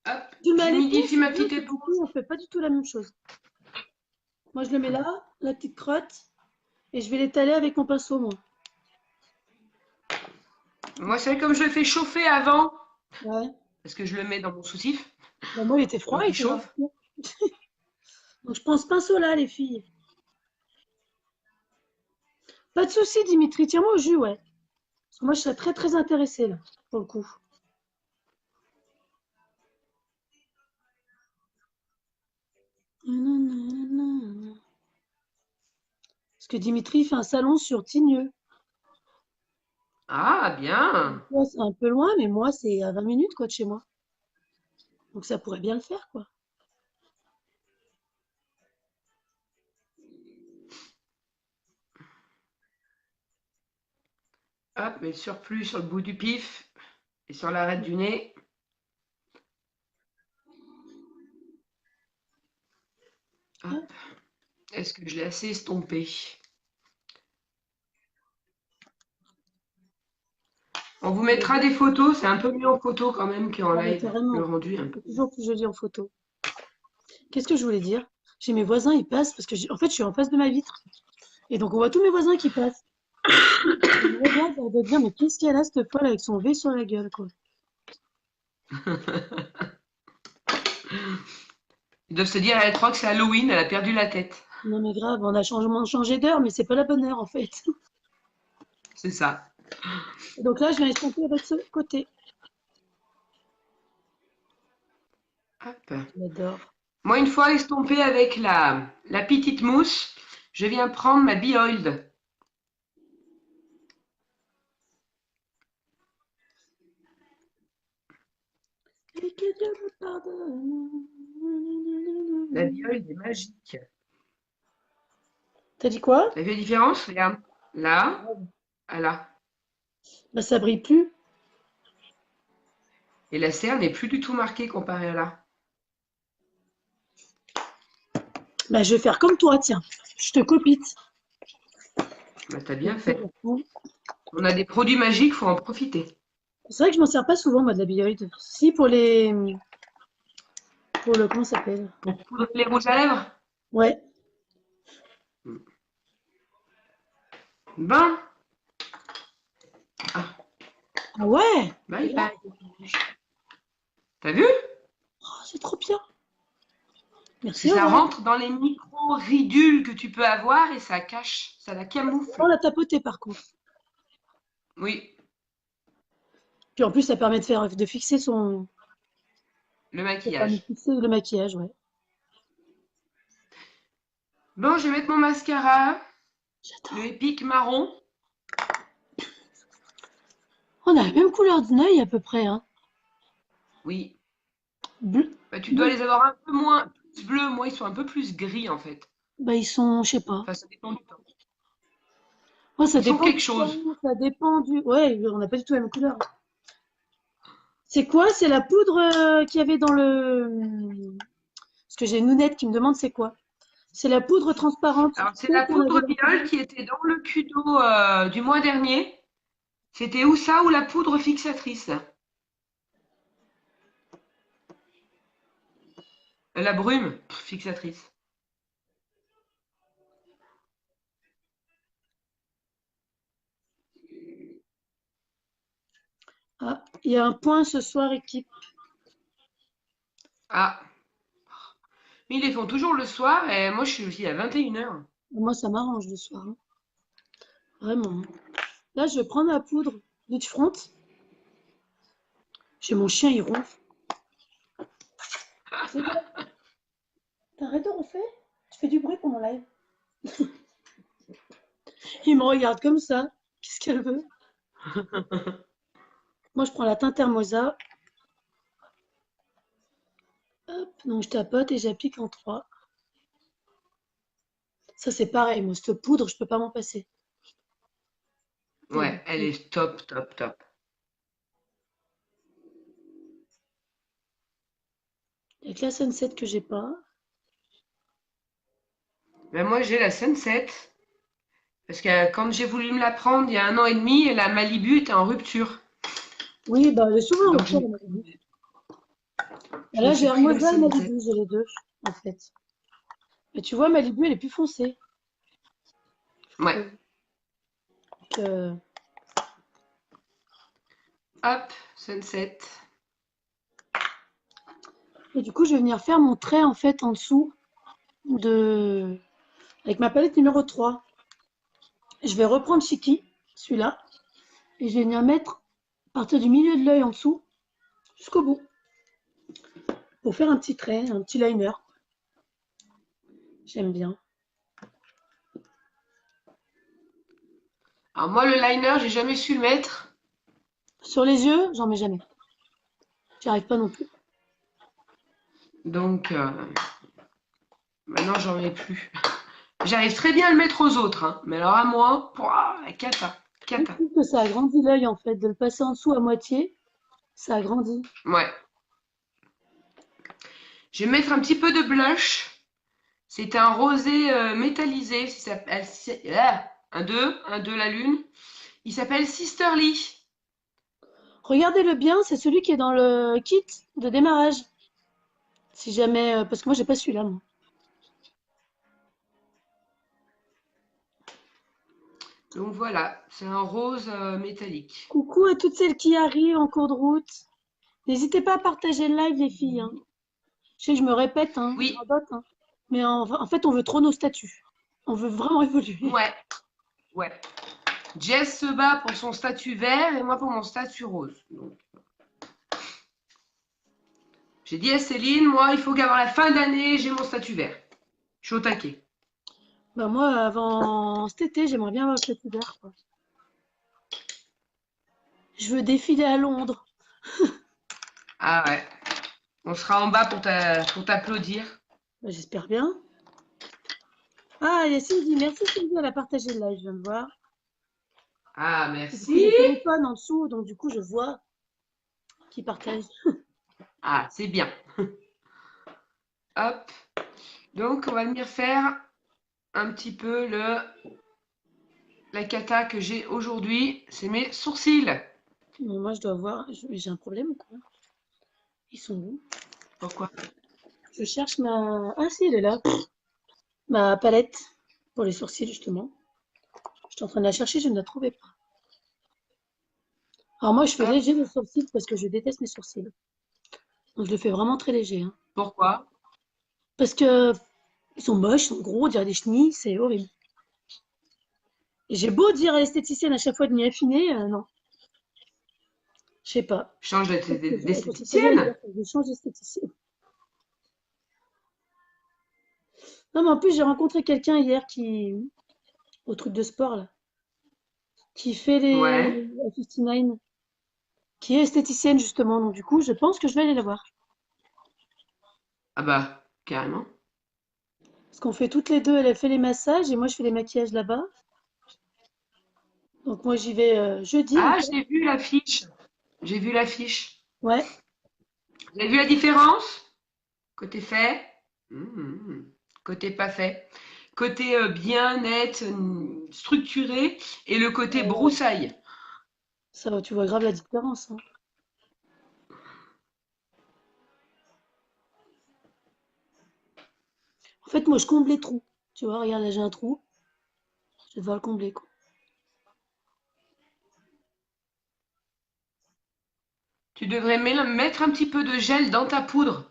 Hop. Tu le mets à l'épaule, J'humidifie c'est ma bien, petite parce que du éponge. coup, on fait pas du tout la même chose. Moi, je le mets là, la petite crotte, et je vais l'étaler avec mon pinceau, moi. Moi, c'est comme je le fais chauffer avant, Ouais. parce que je le mets dans mon soutif. Bah, moi, il était froid, Donc, il il était dans la chauffe. cour. Donc, je prends ce pinceau-là, les filles. Pas de souci, Dimitri, tiens-moi au jus, ouais. Parce que moi, je serais très, très intéressée, là, pour le coup. Parce que Dimitri fait un salon sur Tigneux. Ah, bien. Toi, c'est un peu loin, mais moi, c'est à 20 minutes, quoi, de chez moi. Donc, ça pourrait bien le faire, quoi. Hop, mais le surplus sur le bout du pif et sur l'arête du nez. Hop. Est-ce que je l'ai assez estompé? On vous mettra des photos. C'est un peu mieux en photo quand même qu'en Ah, mais live. Le carrément. rendu est un peu C'est mieux. toujours plus joli en photo. Qu'est-ce que je voulais dire? J'ai mes voisins, ils passent, parce que en fait, je suis en face de ma vitre. Et donc, on voit tous mes voisins qui passent. Elle me regarde, elle doit dire, mais qu'est-ce qu'elle a cette folle avec son V sur la gueule, quoi. Ils doivent se dire, elle croit que c'est Halloween, elle a perdu la tête. Non mais grave, on a changé d'heure, mais c'est pas la bonne heure en fait. C'est ça. Et donc là, je viens estomper avec ce côté. Hop. J'adore. Moi, une fois estompée avec la petite mousse, je viens prendre ma Be-Oiled. Et que Dieu me pardonne. La Be-Oiled est magique. T'as dit quoi? T'as vu la différence? Regarde. Là, à là. Bah ça brille plus. Et la serre n'est plus du tout marquée comparée à là. Bah je vais faire comme toi, tiens. Je te copite. Bah, t'as bien fait. On a des produits magiques, faut en profiter. C'est vrai que je m'en sers pas souvent, moi, de la bioïde. Si, pour les... Pour le... Comment ça s'appelle? Pour poudrer les rouges à lèvres? Ouais. Ben, ah, Ah ouais? Et bye là, bye. T'as vu? oh, c'est trop bien. Si Merci, ça Aurore. rentre dans les micro-ridules que tu peux avoir et ça cache, ça la On camoufle. l'a tapoté, par contre. Oui, Puis en plus, ça permet de faire, de fixer son... le Ça permet de maquillage. fixer le maquillage, ouais. Bon, je vais mettre mon mascara, le J'adore. Epic marron. On a la même couleur d'œil à peu près, hein. Oui. Bleu. Bah, tu dois Bleu. les avoir un peu moins plus bleus. Moi, ils sont un peu plus gris en fait. Bah, ils sont, je sais pas. Enfin, ça dépend du temps. Moi, ça Ils sont dépend quelque du temps, chose. ça dépend du... Ouais, on n'a pas du tout la même couleur. C'est quoi? C'est la poudre qu'il y avait dans le... Parce que j'ai une nounette qui me demande c'est quoi? C'est la poudre transparente Alors, c'est celle la qu'on avait poudre dans le Biol frigo. qui était dans le Cudo du mois dernier. C'était ou ça ou la poudre fixatrice. La brume fixatrice. Ah, il y a un point ce soir, équipe. Ah, mais ils les font toujours le soir et moi je suis aussi à 21h. Moi, ça m'arrange le soir, hein. Vraiment, hein. Là, je vais prendre la poudre Beach Front. J'ai mon chien, il ronfle. C'est quoi? T'arrêtes de ronfler? Tu fais du bruit pour mon live. Il me regarde comme ça. Qu'est-ce qu'elle veut? Moi, je prends la teinte Hermosa. Hop, donc je tapote et j'applique en 3. Ça, c'est pareil. Moi, cette poudre, je peux pas m'en passer. Ouais, elle est top, top, top. Il y a que la Sunset que j'ai pas. Ben moi j'ai la Sunset parce que quand j'ai voulu me la prendre il y a 1 an et demi, la Malibu était en rupture. Oui, bah, elle est souvent en Donc rupture, la Malibu. Et je me là, j'ai suis pris la Hermosa et Sunset. Malibu, j'ai les deux, en fait. Mais tu vois, Malibu, elle est plus foncée, je Ouais. trouve. Donc, Hop, Sunset. et du coup, je vais venir faire mon trait, en fait, en dessous de... avec ma palette numéro 3. Je vais reprendre Chiki, celui-là, et je vais venir mettre à partir du milieu de l'œil en dessous, jusqu'au bout, pour faire un petit trait, un petit liner. J'aime bien. Alors moi le liner, j'ai jamais su le mettre. Sur les yeux, j'en mets jamais. J'y arrive pas non plus. Donc maintenant j'en mets plus. J'arrive très bien à le mettre aux autres, hein. Mais alors à moi, pouah, cata, Je cata. trouve que ça agrandit l'œil, en fait, de le passer en dessous à moitié, ça agrandit. Ouais. Je vais mettre un petit peu de blush. C'est un rosé métallisé. Un 2 la lune. Il s'appelle Sisterly. Regardez-le bien, c'est celui qui est dans le kit de démarrage. Si jamais, parce que moi, j'ai pas celui-là, moi. Donc voilà, c'est un rose métallique. Coucou à toutes celles qui arrivent en cours de route. N'hésitez pas à partager le live, les filles, hein. Je sais que je me répète, hein, je Oui, radote, hein. Mais en fait, on veut trop nos statuts. On veut vraiment évoluer. ouais, ouais. Jess se bat pour son statut vert et moi pour mon statut rose. Donc, j'ai dit à Céline, moi, il faut qu'avant la fin d'année, j'ai mon statut vert. Je suis au taquet. Bah moi, avant cet été, j'aimerais bien avoir le statut vert, quoi. Je veux défiler à Londres. Ah ouais. On sera en bas pour t'applaudir. Bah, j'espère bien. Ah, il y a Cindy. Merci Cindy, elle a partagé le live, je viens de voir. Ah, Du coup, il y merci. a le téléphone en dessous, donc du coup, je vois qui partage. Ah, c'est bien. Hop. Donc, on va venir faire un petit peu la cata que j'ai aujourd'hui. C'est mes sourcils. Mais moi, je dois voir. J'ai un problème ou quoi? Ils sont où? Pourquoi? Je cherche ma. Ah si, elle est là. Ma palette pour les sourcils, justement. J'étais en train de la chercher, je ne la trouvais pas. Alors moi, je fais Hop. léger mes sourcils parce que je déteste mes sourcils. Donc je le fais vraiment très léger, hein. Pourquoi? Parce que ils sont moches, ils sont gros, on dirait des chenilles, c'est horrible. Et j'ai beau dire à l'esthéticienne à chaque fois de m'y affiner, non, je sais pas. Change Elle peut se poser à dire d'esthéticienne. que je change d'esthéticienne. Non, mais en plus, j'ai rencontré quelqu'un hier au truc de sport, là, qui fait Ouais. la 59, qui est esthéticienne, justement. Donc, du coup, je pense que je vais aller la voir. Ah bah, carrément. Parce qu'on fait toutes les deux, elle fait les massages et moi, je fais les maquillages là-bas. Donc, moi, j'y vais jeudi, en Ah, fait. j'ai vu l'affiche. J'ai vu l'affiche. Ouais, Vous avez vu la différence? Côté fait, côté pas fait. Côté bien net, structuré, et le côté euh, broussaille. ça, tu vois grave la différence, hein. En fait, moi, je comble les trous. Tu vois, regarde, là, j'ai un trou. Je vais devoir le combler, quoi. Tu devrais mettre un petit peu de gel dans ta poudre.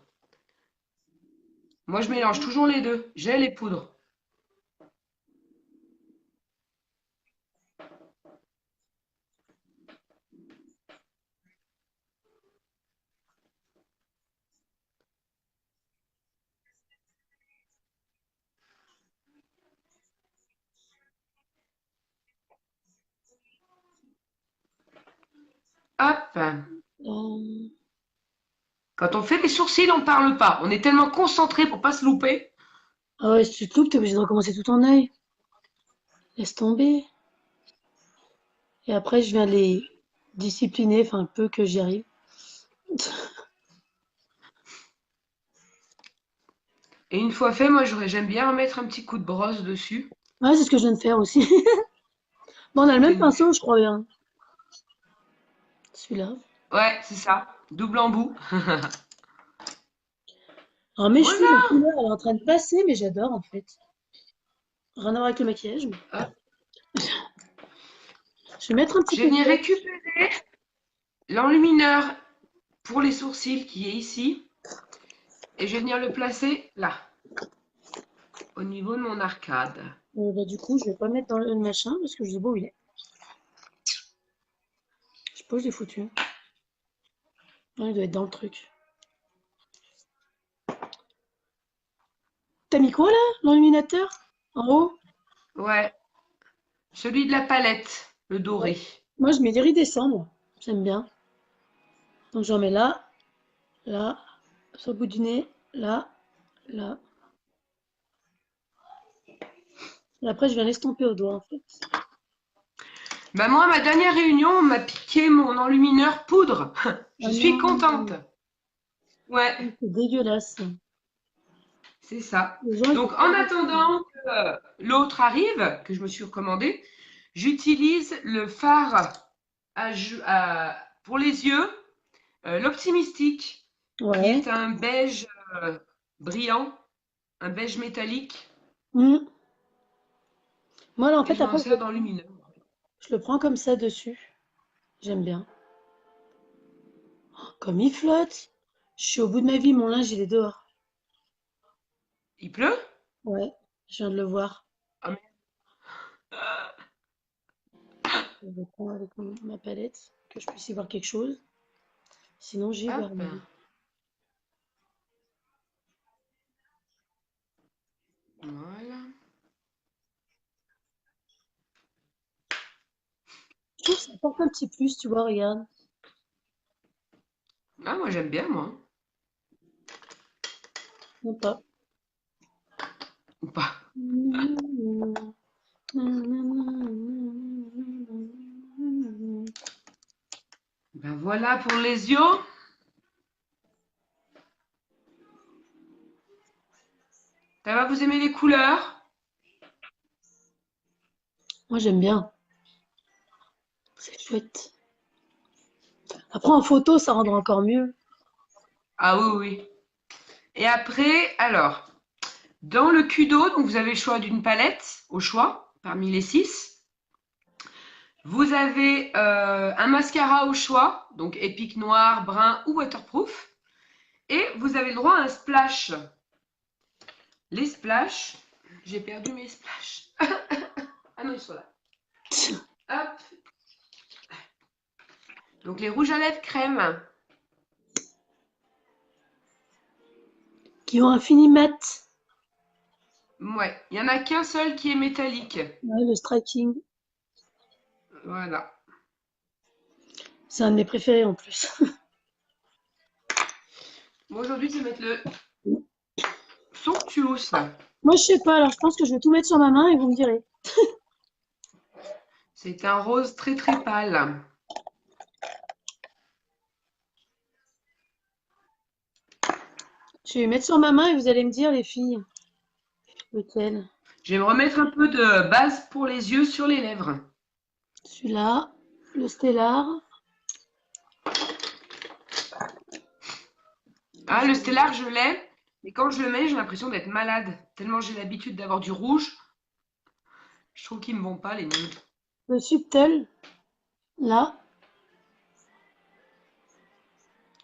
Moi, je mélange toujours les deux, gel et poudre. Hop. Euh, Quand on fait les sourcils, on ne parle pas. On est tellement concentré pour pas se louper. Ah ouais, si tu te loupes, t'es obligé de recommencer tout en œil. Laisse tomber. Et après, je viens les discipliner, enfin, un peu que j'y arrive. Et une fois fait, moi, j'aime bien remettre un petit coup de brosse dessus. Ouais, c'est ce que je viens de faire aussi. Bon, on a le même Tenu. pinceau, je crois bien. Celui-là. Ouais, c'est ça. Double embout. Alors, mes cheveux, la Voilà. couleur, elle est en train de passer, mais j'adore, en fait. Rien à voir avec le maquillage, mais Hop. je vais mettre un petit Je vais peu de venir blush. récupérer l'enlumineur pour les sourcils qui est ici. Et je vais venir le placer là, au niveau de mon arcade. Bah, du coup, je vais pas mettre dans le machin, parce que je sais pas où il est. Je sais pas où je l'ai foutu. Ah, il doit être dans le truc. T'as mis quoi, là? L'illuminateur? En haut? Ouais, celui de la palette, le Ouais. doré. Moi, je mets des iridescents, moi. J'aime bien. Donc, j'en mets là, là, sur le bout du nez, là, là. Et après, je viens l'estomper au doigt, en fait. Bah moi, ma dernière réunion, on m'a piqué mon enlumineur poudre. Je Ah suis non, contente. Ouais, c'est dégueulasse. c'est ça. Les gens, ils font Donc, pas en attention. attendant que l'autre arrive, que je me suis recommandé, j'utilise le fard pour les yeux, l'Optimistic, qui Ouais. est un beige brillant, un beige métallique. Hmm. Moi, là, en Et fait, je m'en après, sers d'enlumineur. Je le prends comme ça dessus. J'aime bien. Comme il flotte. Je suis au bout de ma vie, mon linge, il est dehors. Il pleut? Ouais, je viens de le voir. Ah, mais- Je vais prendre avec ma palette, que je puisse y voir quelque chose. Sinon, j'y vois Hop. rien. Voilà. Je trouve que ça apporte un petit plus, tu vois, regarde. Ah, moi j'aime bien, moi. Sympa. Ou pas. Ben voilà pour les yeux. Ça va, vous aimez les couleurs? Moi, j'aime bien. C'est chouette. Après, en photo, ça rendra encore mieux. Ah oui, oui. Et après, alors, dans le Kudo, donc vous avez le choix d'une palette, au choix, parmi les 6. Vous avez un mascara au choix, donc épique noir, brun ou waterproof. Et vous avez le droit à un splash. Les splash, j'ai perdu mes splash. Ah non, ils sont là. Hop. Donc les rouges à lèvres crème. Qui ont un fini mat. Ouais, il n'y en a qu'un seul qui est métallique. Ouais, le striking. Voilà. C'est un de mes préférés en plus. Moi aujourd'hui, je vais mettre le Somptuous. Moi, je sais pas, alors je pense que je vais tout mettre sur ma main et vous me direz. C'est un rose très très pâle. Je vais mettre sur ma main et vous allez me dire, les filles, lequel. Je vais me remettre un peu de base pour les yeux sur les lèvres. Celui-là, le stellar. Ah, le stellar, je l'ai. Mais quand je le mets, j'ai l'impression d'être malade. Tellement j'ai l'habitude d'avoir du rouge. Je trouve qu'ils me vont pas les nudes. Le subtel, là,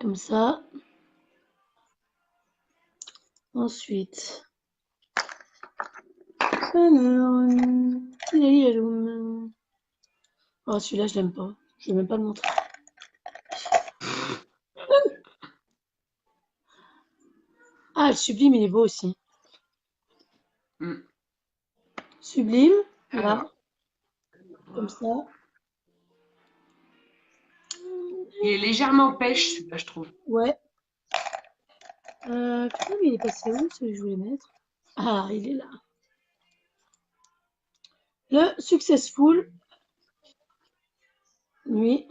comme ça. Ensuite, oh, celui-là, je l'aime pas. Je vais même pas le montrer. Ah, le sublime, il est beau aussi. Hmm. Sublime, là, Alors, comme ça. il est légèrement pêche, celui-là, je trouve. Ouais. Putain, mais il est passé où, celui que je voulais mettre? Ah, il est là. Le Successful, lui,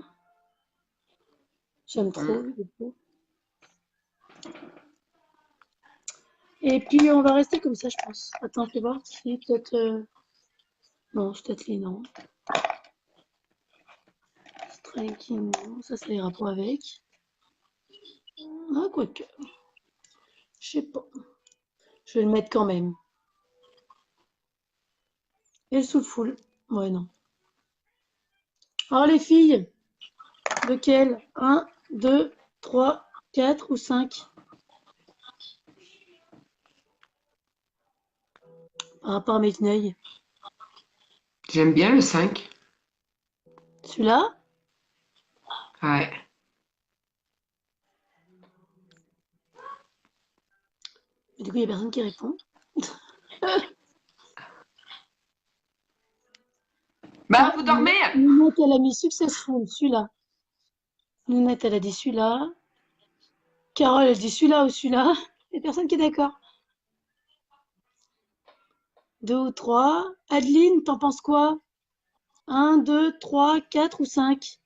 j'aime trop. Hmm. Il est beau. Et puis, on va rester comme ça, je pense. Attends, fais voir si peut-être... Non, Statly, non. Striking, non. Ça ira pas avec. Ah, quoique. Je sais pas. Je vais le mettre quand même. Et le Soulful. Ouais, non. Alors, les filles, lequel? Un, 2, 3, 4 ou 5? Par rapport à mes œils. J'aime bien le 5. Celui-là? Ouais. Mais du coup, il n'y a personne qui répond. Bah, Ah, vous dormez? Nounette, elle a mis Successful, celui-là. Nounette, elle a dit celui-là. Carole, elle dit celui-là ou celui-là. Il n'y a personne qui est d'accord. Deux ou trois. Adeline, t'en penses quoi? Un, deux, trois, quatre ou cinq?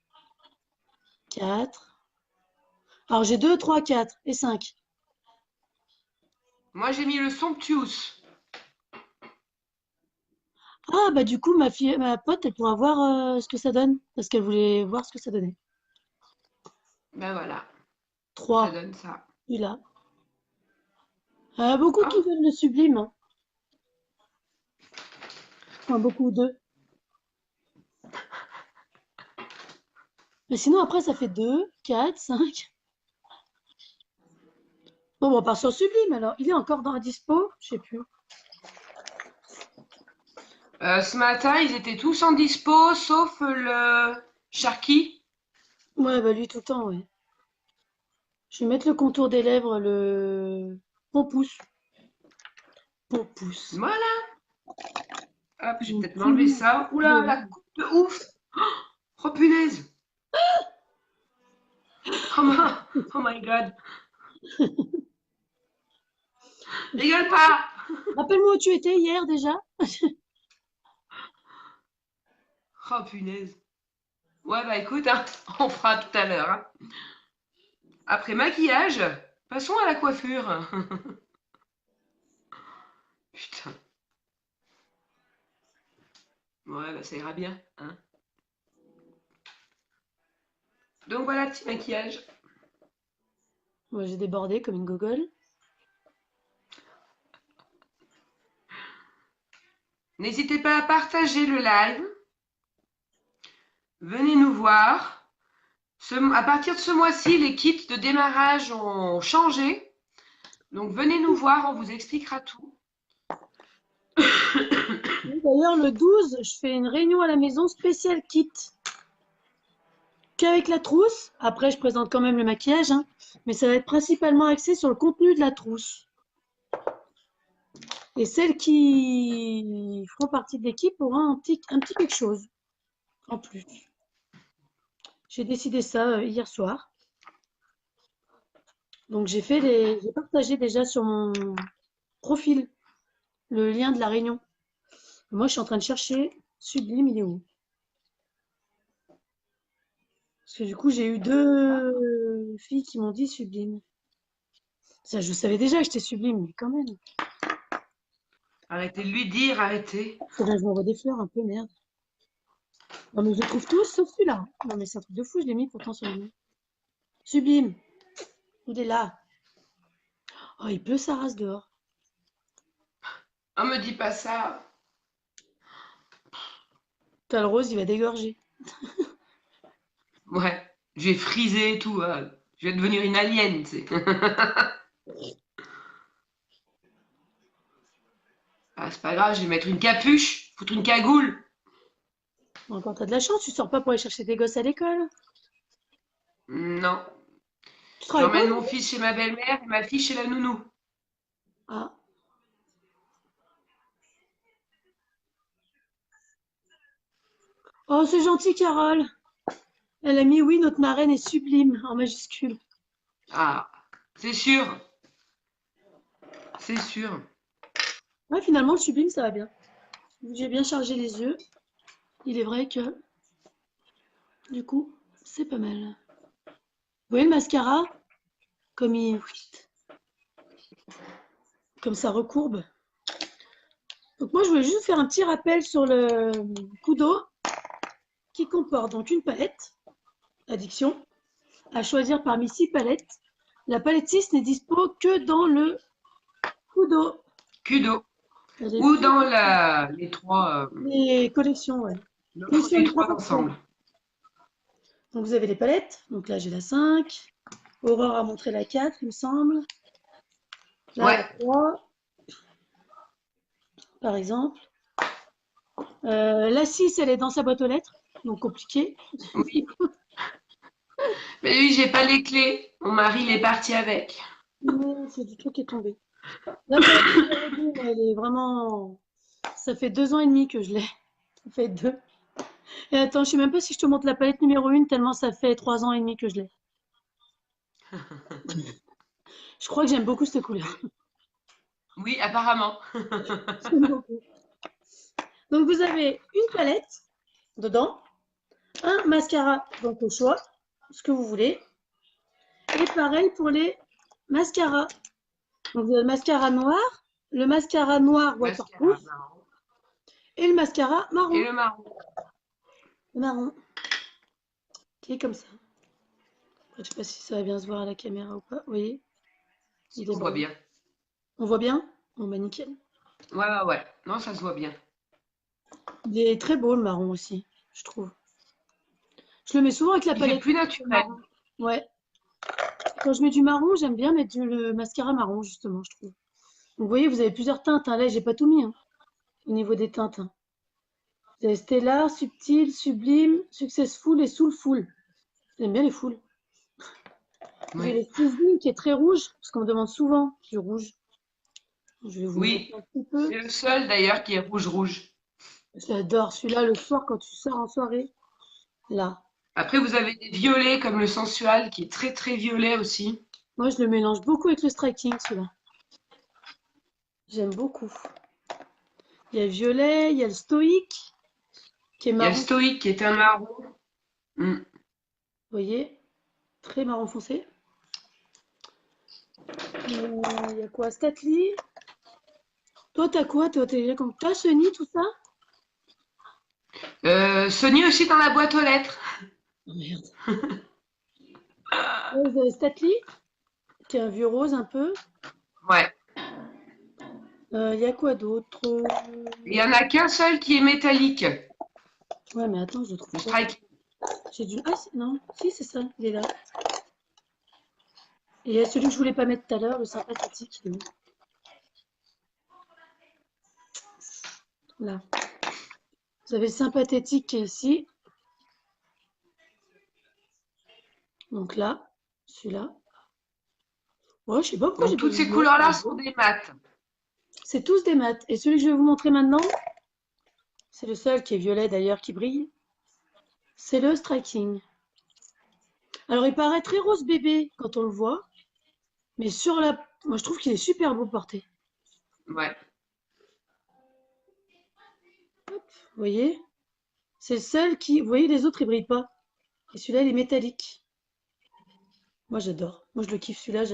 Quatre. Alors, j'ai deux, trois, quatre et cinq. Moi, j'ai mis le Somptuous. Ah, bah du coup, ma pote, elle pourra voir ce que ça donne. Parce qu'elle voulait voir ce que ça donnait. Ben voilà, ça Trois, donne ça. celui-là. Beaucoup qui Ah, veulent le sublime, hein. Enfin, beaucoup, deux. Mais sinon, après, ça fait 2, 4, 5. Bon, on part sur Sublime alors. Il est encore dans la dispo? Je sais plus. Ce matin, ils étaient tous en dispo, sauf le Sharky. Ouais, bah lui tout le temps, ouais. Je vais mettre le contour des lèvres, le Pompousse. Pompousse. Voilà. Hop, je J'ai vais une peut-être m'enlever plume ça. de Oula, la lèvres. coupe de ouf. Oh punaise. Oh my god. Rigole pas. Rappelle-moi où tu étais hier déjà. Oh punaise. Ouais, bah écoute, hein, on fera tout à l'heure, hein. Après maquillage, passons à la coiffure. Putain. Ouais, bah ça ira bien, hein. Donc voilà, petit maquillage. Moi, j'ai débordé comme une gogole. N'hésitez pas à partager le live. Venez nous voir. À partir de ce mois-ci, les kits de démarrage ont changé. Donc venez nous voir, on vous expliquera tout. D'ailleurs, le 12, je fais une réunion à la maison spéciale kit. Qu'avec la trousse. Après, je présente quand même le maquillage, hein, mais ça va être principalement axé sur le contenu de la trousse. Et celles qui feront partie de l'équipe auront un petit quelque chose en plus. J'ai décidé ça hier soir. Donc j'ai partagé déjà sur mon profil le lien de la réunion. Moi, je suis en train de chercher Sublime, il est où? Parce que du coup, j'ai eu deux filles qui m'ont dit Sublime. Ça, je savais déjà que j'étais Sublime, mais quand même. Arrêtez de lui dire, arrêtez. Faudrait que je m'envoie des fleurs un peu, merde. Non, mais je les trouve tous sauf celui-là. Non, mais c'est un truc de fou, je l'ai mis pourtant sur le nom. Sublime, il est là. Oh, il pleut sa race dehors. Oh, me dis pas ça. T'as le rose, il va dégorger. Ouais, je vais friser et tout, hein. Je vais devenir une alien, tu sais. Ah, c'est pas grave, je vais mettre une capuche, foutre une cagoule. Bon, quand t'as de la chance, tu sors pas pour aller chercher tes gosses à l'école. Non, Tu travailles pas j'emmène mon aujourd'hui? fils chez ma belle-mère et ma fille chez la nounou. Ah. Oh, c'est gentil, Carole. Elle a mis oui, notre marraine est sublime en majuscule. Ah, c'est sûr, c'est sûr. Ouais, finalement, le sublime, ça va bien. J'ai bien chargé les yeux. Il est vrai que, du coup, c'est pas mal. Vous voyez le mascara? Comme ça recourbe. Donc moi, je voulais juste faire un petit rappel sur le coup d'eau qui comporte donc une palette, addiction, à choisir parmi 6 palettes. La palette 6 n'est dispo que dans le coup d'eau. Kudo. Elle est Ou plus dans dans les trois, les collections, ouais. l'offre Collection des ultra trois parfum. ensemble. Donc vous avez les palettes. Donc là, j'ai la 5. Aurore a montré la 4, il me semble. Là, la Ouais, 3, par exemple. La 6, elle est dans sa boîte aux lettres. Donc compliqué. oui. Mais oui, j'ai pas les clés. Mon mari, il est parti avec. Non, c'est du truc qui est tombé. La palette numéro 2, elle est vraiment. Ça fait 2 ans et demi que je l'ai. Ça fait 2. Et attends, je sais même pas si je te montre la palette numéro 1, tellement ça fait 3 ans et demi que je l'ai. Je crois que j'aime beaucoup cette couleur. Oui, apparemment. J'aime beaucoup. Donc vous avez une palette dedans, un mascara, donc au choix, ce que vous voulez. Et pareil pour les mascaras. Donc vous avez le mascara noir waterproof Mascara marron. et le mascara Et marron. le marron. Marron, qui est comme ça. Je sais pas si ça va bien se voir à la caméra ou pas. Vous voyez, Si il on voit déborde. bien. On voit bien? Bon bah nickel. Ouais, ouais, ouais. Non, ça se voit bien. Il est très beau le marron aussi, je trouve. Je le mets souvent avec la Il fait palette plus naturel. marron. Ouais. Quand je mets du marron, j'aime bien mettre le mascara marron, justement, je trouve. Donc, vous voyez, vous avez plusieurs teintes. Hein. Là, j'ai pas tout mis hein, au niveau des teintes. Hein. Vous avez Stellar, Subtil, Sublime, Successful et Soulful. J'aime bien les full. J'ai Oui. le Sizzling qui est très rouge, parce qu'on me demande souvent du rouge. Je vais vous le Oui. montrer un petit peu. C'est le seul d'ailleurs qui est rouge-rouge. J'adore celui-là le soir quand tu sors en soirée. Là. Après, vous avez des violets comme le sensual qui est très très violet aussi. Moi, je le mélange beaucoup avec le striking, celui-là. J'aime beaucoup. Il y a le violet, il y a le stoïque, qui est Il y a le marron. Vous stoïque qui est un marron. Mm. voyez, très marron foncé. Il y a quoi? Statly. Toi, t'as quoi? T'as Sony, tout ça? Sony aussi dans la boîte aux lettres. Oh merde. Ouais, vous avez Statly, qui est un vieux rose un peu. Ouais. Il y a quoi d'autre? Il y en a qu'un seul qui est métallique. Ouais, mais attends, je le Le trouve pas. strike. J'ai dû. Ah, non, si, c'est ça, il est là. Et il y a celui que je voulais pas mettre tout à l'heure, le sympathique. Il est où? Là. Vous avez le sympathétique qui est ici. Donc là, celui-là. Ouais, je sais pas pourquoi j'ai Donc pas toutes vu ces de l'autre. couleurs-là sont des mats. C'est tous des mats. Et celui que je vais vous montrer maintenant, c'est le seul qui est violet d'ailleurs qui brille. C'est le striking. Alors il paraît très rose bébé quand on le voit, mais sur la, moi je trouve qu'il est super beau porté. Ouais. Vous voyez? C'est le seul qui, vous voyez les autres ils brillent pas. Et celui-là il est métallique. Moi j'adore. Moi je le kiffe celui-là.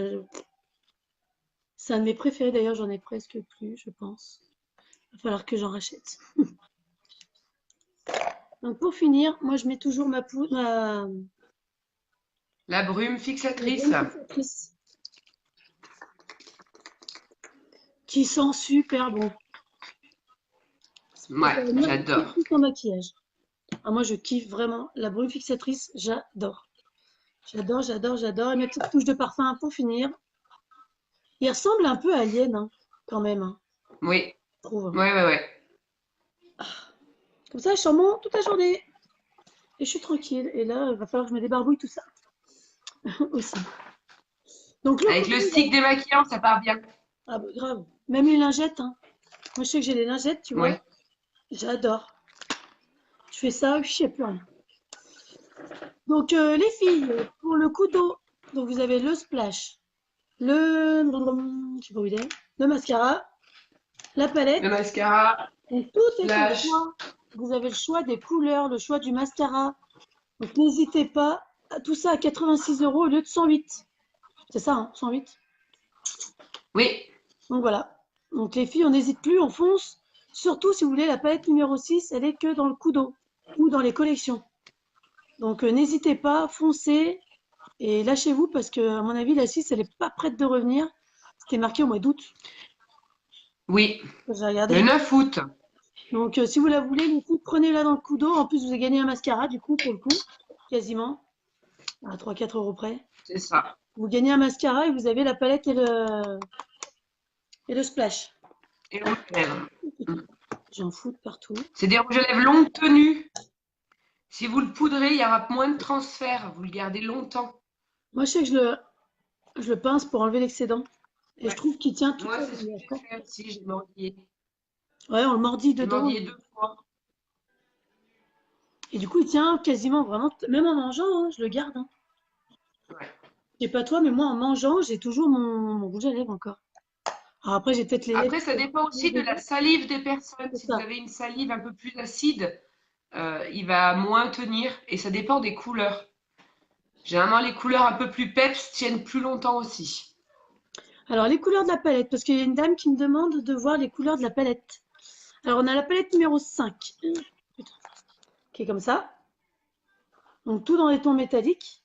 C'est un de mes préférés d'ailleurs. J'en ai presque plus, je pense. Il va falloir que j'en rachète. Donc pour finir, moi je mets toujours ma poudre, La brume ma fixatrice. brume fixatrice qui sent super bon. Ça Ouais, va bien j'adore. tout en maquillage. Ah, moi je kiffe vraiment la brume fixatrice. J'adore. J'adore, j'adore, j'adore. Et mes petites touches de parfum pour finir. Il ressemble un peu à Alien, hein, quand même, hein, Oui. je trouve. Hein. Ouais, ouais, ouais. Comme ça, je sens bon toute la journée. Et je suis tranquille. Et là, il va falloir que je me débarbouille tout ça aussi. Donc le Avec le stick couteau, démaquillant, ça part bien. ah bah, grave. Même les lingettes. Hein. Moi, je sais que j'ai les lingettes, tu vois. Oui. J'adore. Je fais ça, je sais plus rien. Donc les filles, pour le couteau, donc vous avez le splash, je sais pas où il est, le mascara, la Le palette. mascara, Donc tout est au splash. choix. Vous avez le choix des couleurs, le choix du mascara. Donc n'hésitez pas. Tout ça à 86 € au lieu de 108. C'est ça, hein, 108. Oui. Donc voilà. Donc les filles, on n'hésite plus, on fonce. Surtout si vous voulez la palette numéro 6, elle est que dans le Kudo ou dans les collections. Donc n'hésitez pas, foncez et lâchez-vous parce que à mon avis la 6 elle n'est pas prête de revenir. C'était marqué au mois d'août. Oui. J'ai Le regardé. 9 août. Donc si vous la voulez, les filles, prenez-la dans le Kudo. En plus vous avez gagné un mascara du coup pour le coup, quasiment à 3-4 € près. C'est ça. Vous gagnez un mascara et vous avez la palette et le splash. Et rouge à lèvres. Mm. J'en fous de partout. C'est des rouges à lèvres longue tenue. Si vous le poudrez, il y aura moins de transfert. Vous le gardez longtemps. Moi je sais que je le pince pour enlever l'excédent. Et je Ouais. trouve qu'il tient toute Moi, la c'est ce que journée j'ai après. fait aussi. J'ai mordillé. Ouais, on le mordit J'ai dedans. mordillé 2 fois. Et du coup, il tient quasiment vraiment, même en mangeant, hein, je le garde. Hein. Ouais. Je sais pas toi, mais moi, en mangeant, j'ai toujours mon rouge à lèvres encore. Alors après, j'ai peut-être les lèvres. Après, ça dépend aussi de la salive des personnes. C'est Si vous ça. avez une salive un peu plus acide, il va moins tenir. Et ça dépend des couleurs. Généralement, les couleurs un peu plus peps tiennent plus longtemps aussi. Alors, les couleurs de la palette, parce qu'il y a une dame qui me demande de voir les couleurs de la palette. Alors, on a la palette numéro 5, putain, qui est comme ça. Donc, tout dans les tons métalliques.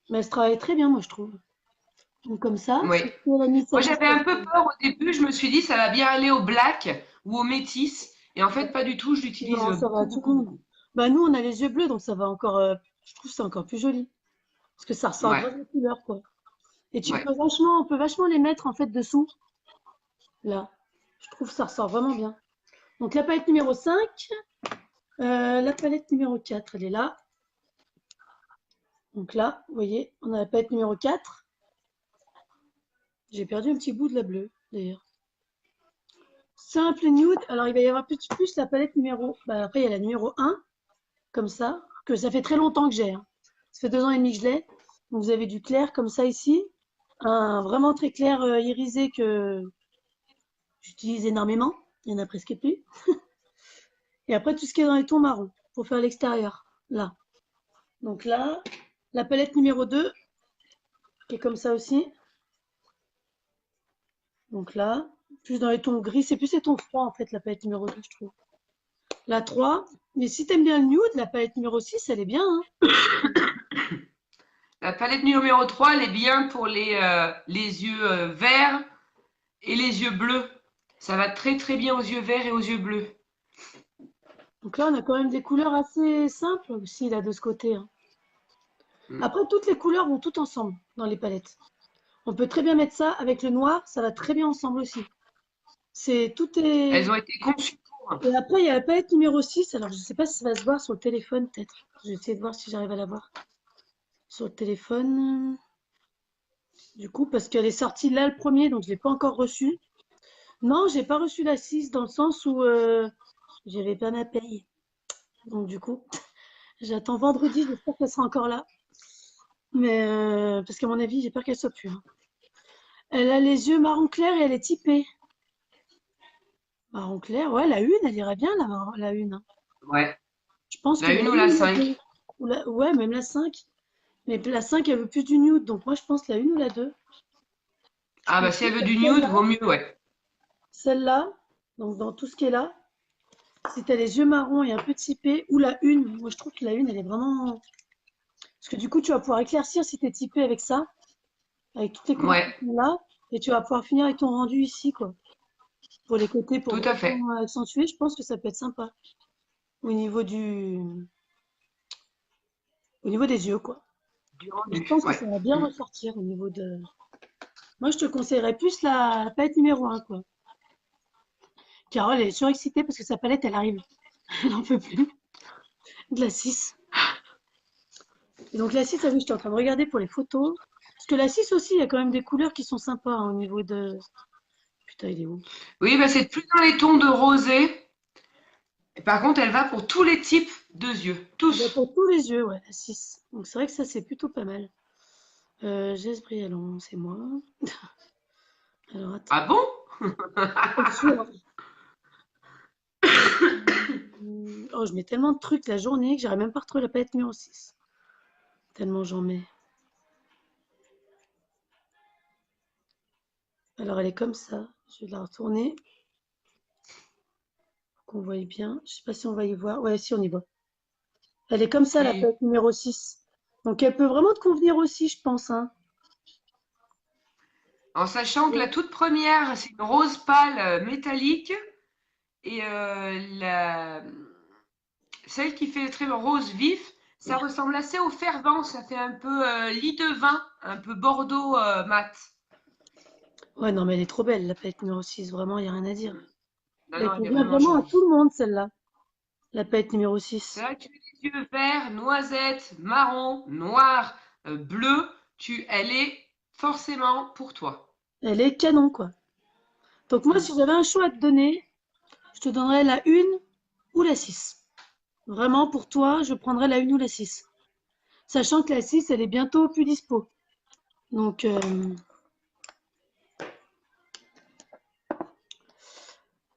Mais elle se travaille très bien, moi, je trouve. Donc, comme ça, Oui. si elle a mis sa Moi, j'avais un moustache. peu peur au début. Je me suis dit, ça va bien aller au black ou au métis. Et en fait, pas du tout. Je l'utilise Non, ça va, beaucoup, tout le beaucoup, monde. beaucoup. Bah, nous, on a les yeux bleus, donc ça va encore. Je trouve ça encore plus joli. Parce que ça ressort Ouais, grave les couleurs, quoi. Et ouais. on peut vachement les mettre en fait dessous, là. Je trouve que ça ressort vraiment bien. Donc la palette numéro 5, la palette numéro 4, elle est là. Donc là, vous voyez, on a la palette numéro 4. J'ai perdu un petit bout de la bleue, d'ailleurs. Simple nude. Alors, il va y avoir plus la palette numéro. Bah, après, il y a la numéro 1, comme ça, que ça fait très longtemps que j'ai, hein. Ça fait 2 ans et demi que je l'ai. Donc, vous avez du clair comme ça ici. Un vraiment très clair irisé que j'utilise énormément. Il n'y en a presque plus. Et après, tout ce qui est dans les tons marrons pour faire l'extérieur. Là. Donc là, la palette numéro 2, qui est comme ça aussi. Donc là, plus dans les tons gris. C'est plus les tons froids, en fait, la palette numéro 2, je trouve. La 3. Mais si t'aimes bien le nude, la palette numéro 6, elle est bien, hein. La palette numéro 3, elle est bien pour les yeux verts et les yeux bleus. Ça va très très bien aux yeux verts et aux yeux bleus. Donc là, on a quand même des couleurs assez simples aussi, là, de ce côté, hein. Mm. Après, toutes les couleurs vont toutes ensemble dans les palettes. On peut très bien mettre ça avec le noir, ça va très bien ensemble aussi. Tout est. Elles ont été conçues pour. Et après, il y a la palette numéro 6. Alors, je ne sais pas si ça va se voir sur le téléphone, peut-être. Je vais essayer de voir si j'arrive à la voir sur le téléphone. Du coup, parce qu'elle est sortie là le premier, donc je ne l'ai pas encore reçue. Non, j'ai pas reçu la 6 dans le sens où j'avais pas ma paye. Donc, du coup, j'attends vendredi, j'espère qu'elle sera encore là. Mais parce qu'à mon avis, j'ai peur qu'elle soit plus, hein. Elle a les yeux marron clair et elle est typée. Marron clair, ouais, la une, elle irait bien, la une, hein. Ouais. Je pense que La la 1 ou une la ou la 5. 2. Ouais, même la 5. Mais la 5, elle veut plus du nude. Donc moi, je pense la une ou la 2. Ah bah Donc si elle veut du nude, celle-là, vaut mieux, ouais. celle-là, donc dans tout ce qui est là, si tu as les yeux marrons et un peu typé, ou la une. Moi, je trouve que la une, elle est vraiment. Parce que du coup, tu vas pouvoir éclaircir si tu es typé avec ça, avec toutes les couleurs Ouais, qui sont là. Et tu vas pouvoir finir avec ton rendu ici, quoi. Pour les côtés, pour tout à fait. vraiment accentuer, je pense que ça peut être sympa. Au niveau au niveau des yeux, quoi. Du Je rendu, pense que ouais. ça va bien Mm. ressortir au niveau de. Moi, je te conseillerais plus la palette numéro 1, quoi. Carole, elle est surexcitée parce que sa palette, elle arrive. Elle n'en peut plus. De la 6. Et donc, la 6, ah oui, j'étais en train de regarder pour les photos. Parce que la 6 aussi, il y a quand même des couleurs qui sont sympas, hein, au niveau de. Putain, il est où? Oui, bah c'est plus dans les tons de rosé. Et par contre, elle va pour tous les types de yeux. Ah bah, Tous. pour tous les yeux, ouais, la 6. Donc, c'est vrai que ça, c'est plutôt pas mal. Jess Brialon, c'est moi. Alors, attends. Ah bon? Pas sûr, hein. Oh, je mets tellement de trucs la journée que j'arrive même pas à retrouver la palette numéro 6. Tellement j'en mets. Alors, elle est comme ça. Je vais la retourner pour qu'on voie bien. Je sais pas si on va y voir. Ouais, si on y voit. Elle est comme ça, la Si. palette numéro 6. Donc, elle peut vraiment te convenir aussi, je pense, hein. En sachant que la toute première, c'est une rose pâle métallique. Et celle qui fait très rose vif, ça ressemble assez au fervent. Ça fait un peu lit de vin, un peu Bordeaux mat. Ouais, non, mais elle est trop belle, la palette numéro 6. Vraiment, il n'y a rien à dire. Non, Elle non, elle est convient vraiment vraiment à tout jolie. le monde, celle-là. La palette numéro C'est 6. vrai que tu as les yeux verts, noisettes, marron, noir, bleu. Elle est forcément pour toi. Elle est canon, quoi. Donc, moi, Mm. si j'avais un choix à te donner, je te donnerais la 1 ou la 6. Vraiment, pour toi, je prendrais la 1 ou la 6. Sachant que la 6, elle est bientôt plus dispo. Donc,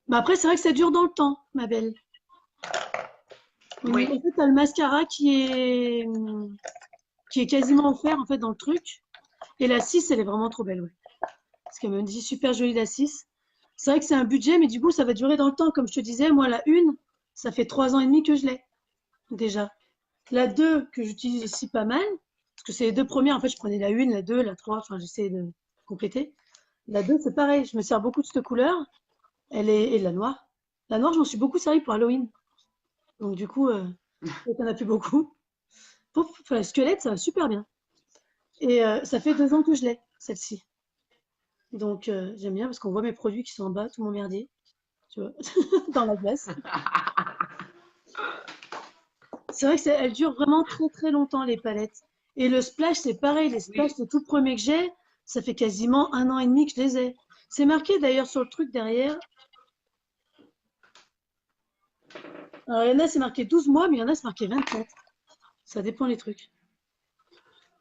bah après, c'est vrai que ça dure dans le temps, ma belle. Oui. En fait, t'as le mascara qui est quasiment offert, en fait, dans le truc. Et la 6, elle est vraiment trop belle, ouais. Parce qu'elle me dit super jolie, la 6. C'est vrai que c'est un budget, mais du coup, ça va durer dans le temps. Comme je te disais, moi, la 1, ça fait 3 ans et demi que je l'ai, déjà. La 2, que j'utilise aussi pas mal, parce que c'est les deux premières. En fait, je prenais la 1, la 2, la 3. Enfin, j'essaie de compléter. La 2, c'est pareil. Je me sers beaucoup de cette couleur. Et la noire. La noire, je m'en suis beaucoup servi pour Halloween. Donc, du coup, Et t'en as plus beaucoup. Enfin, Squelette, ça va super bien. Et ça fait 2 ans que je l'ai, celle-ci. Donc j'aime bien parce qu'on voit mes produits qui sont en bas, tout mon merdier, tu vois, dans la glace. C'est vrai que elles durent vraiment très très longtemps les palettes. Et le splash, c'est pareil. Les splash, Oui, le tout premier que j'ai, ça fait quasiment 1 an et demi que je les ai. C'est marqué d'ailleurs sur le truc derrière. Alors il y en a, c'est marqué 12 mois, mais il y en a, c'est marqué 24. Ça dépend les trucs.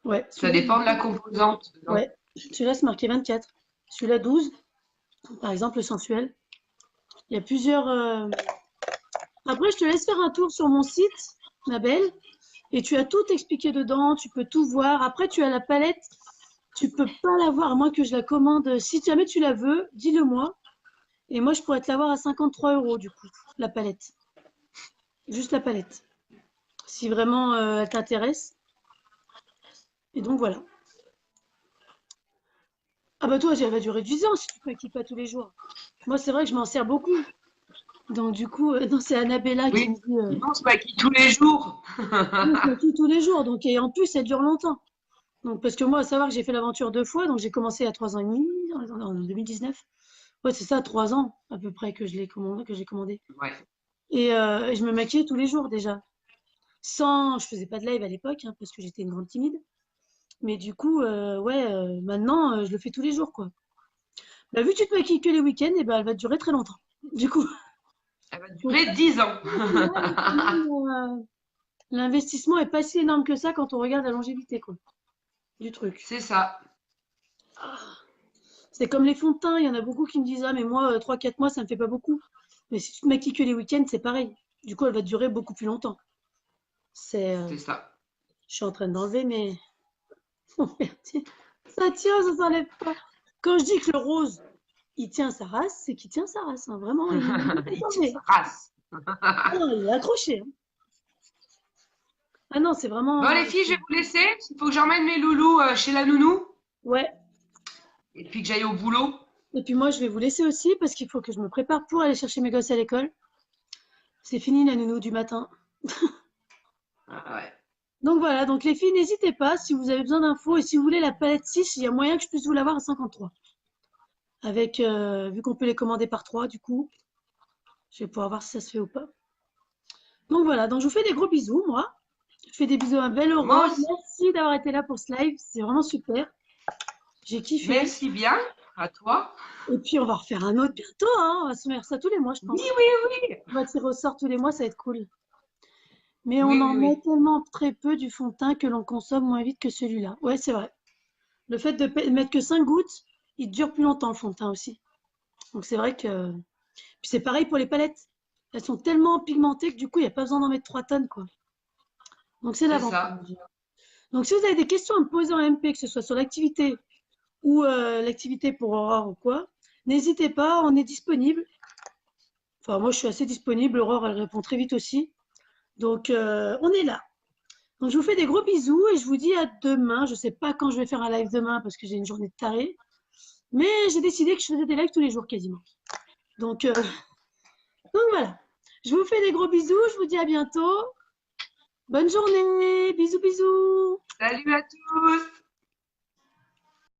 Ouais, ça celui-là, dépend de la composante. Non. ouais, celui-là, c'est marqué 24. Celui-là, 12. Par exemple, le sensuel. Il y a plusieurs. Après, je te laisse faire un tour sur mon site, ma belle. Et tu as tout expliqué dedans, tu peux tout voir. Après, tu as la palette, tu peux pas la voir, à moins que je la commande. Si jamais tu la veux, dis-le moi. Et moi, je pourrais te l'avoir à 53 euros, du coup, la palette. Juste la palette. Si vraiment elle t'intéresse. Et donc, voilà. Ah bah toi, elle va durer 10 ans si tu maquilles pas tous les jours. Moi, c'est vrai que je m'en sers beaucoup. Donc, du coup, non, c'est Annabella qui Oui, me dit non, c'est pas qui tous les jours. oui, je maquille tous les jours. Donc, et en plus, elle dure longtemps. Donc, parce que moi, à savoir que j'ai fait l'aventure 2 fois, donc j'ai commencé à 3 ans et demi, en 2019. Ouais, c'est ça, 3 ans à peu près que je l'ai commandé, que j'ai commandé. Ouais, Et je me maquillais tous les jours déjà. Je faisais pas de live à l'époque, hein, parce que j'étais une grande timide. Mais du coup, ouais, maintenant, je le fais tous les jours, quoi. Bah, vu que tu te maquilles que les week-ends, et ben, elle va te durer très longtemps. Du coup, elle va donc, durer 10 ans. au final, l'investissement est pas si énorme que ça quand on regarde la longévité, quoi, du truc. C'est ça. C'est comme les fonds de teint, il y en a beaucoup qui me disent, ah, mais moi, 3, 4 mois, ça me fait pas beaucoup. Mais si tu te maquilles que les week-ends, c'est pareil. Du coup, elle va te durer beaucoup plus longtemps. C'est, C'est ça. je suis en train d'enlever mes, mon vertige. Ça tient, ça s'enlève pas. Quand je dis que le rose, il tient sa race, c'est qu'il tient sa race, hein. Vraiment, il est pas Il tient tombé. sa race. Ah non, il est accroché, hein. Ah non, c'est Bon, vraiment. les filles, je vais vous laisser. Il faut que j'emmène mes loulous chez la nounou. Ouais. Et puis que j'aille au boulot. Et puis moi, je vais vous laisser aussi parce qu'il faut que je me prépare pour aller chercher mes gosses à l'école. C'est fini la nounou du matin. Ah ouais. Donc voilà, donc les filles, n'hésitez pas si vous avez besoin d'infos et si vous voulez la palette 6, il y a moyen que je puisse vous l'avoir à 53. Avec, vu qu'on peut les commander par 3, du coup, je vais pouvoir voir si ça se fait ou pas. Donc voilà, donc je vous fais des gros bisous, moi. Je fais des bisous à Belle Moi Aurore. aussi. Merci d'avoir été là pour ce live. C'est vraiment super. J'ai kiffé. Merci bien. À toi. Et puis, on va refaire un autre bientôt, hein. On va se faire ça tous les mois, je Oui, pense. oui, oui. On va tirer au sort tous les mois, ça va être cool. Mais on Oui, en oui, met oui. tellement très peu du fond de teint que l'on consomme moins vite que celui-là. Ouais, c'est vrai. Le fait de mettre que 5 gouttes, il dure plus longtemps le fond de teint aussi. Donc c'est vrai que. Puis c'est pareil pour les palettes. Elles sont tellement pigmentées que du coup, il n'y a pas besoin d'en mettre 3 tonnes, quoi. Donc c'est C'est ça. l'avantage. Donc si vous avez des questions à me poser en MP, que ce soit sur l'activité ou l'activité pour Aurore ou quoi, n'hésitez pas, on est disponible. Enfin, moi, je suis assez disponible. Aurore, elle répond très vite aussi. Donc, on est là. Donc, je vous fais des gros bisous et je vous dis à demain. Je ne sais pas quand je vais faire un live demain parce que j'ai une journée de taré. Mais j'ai décidé que je faisais des lives tous les jours quasiment. Donc, donc voilà. Je vous fais des gros bisous. Je vous dis à bientôt. Bonne journée. Bisous, bisous. Salut à tous.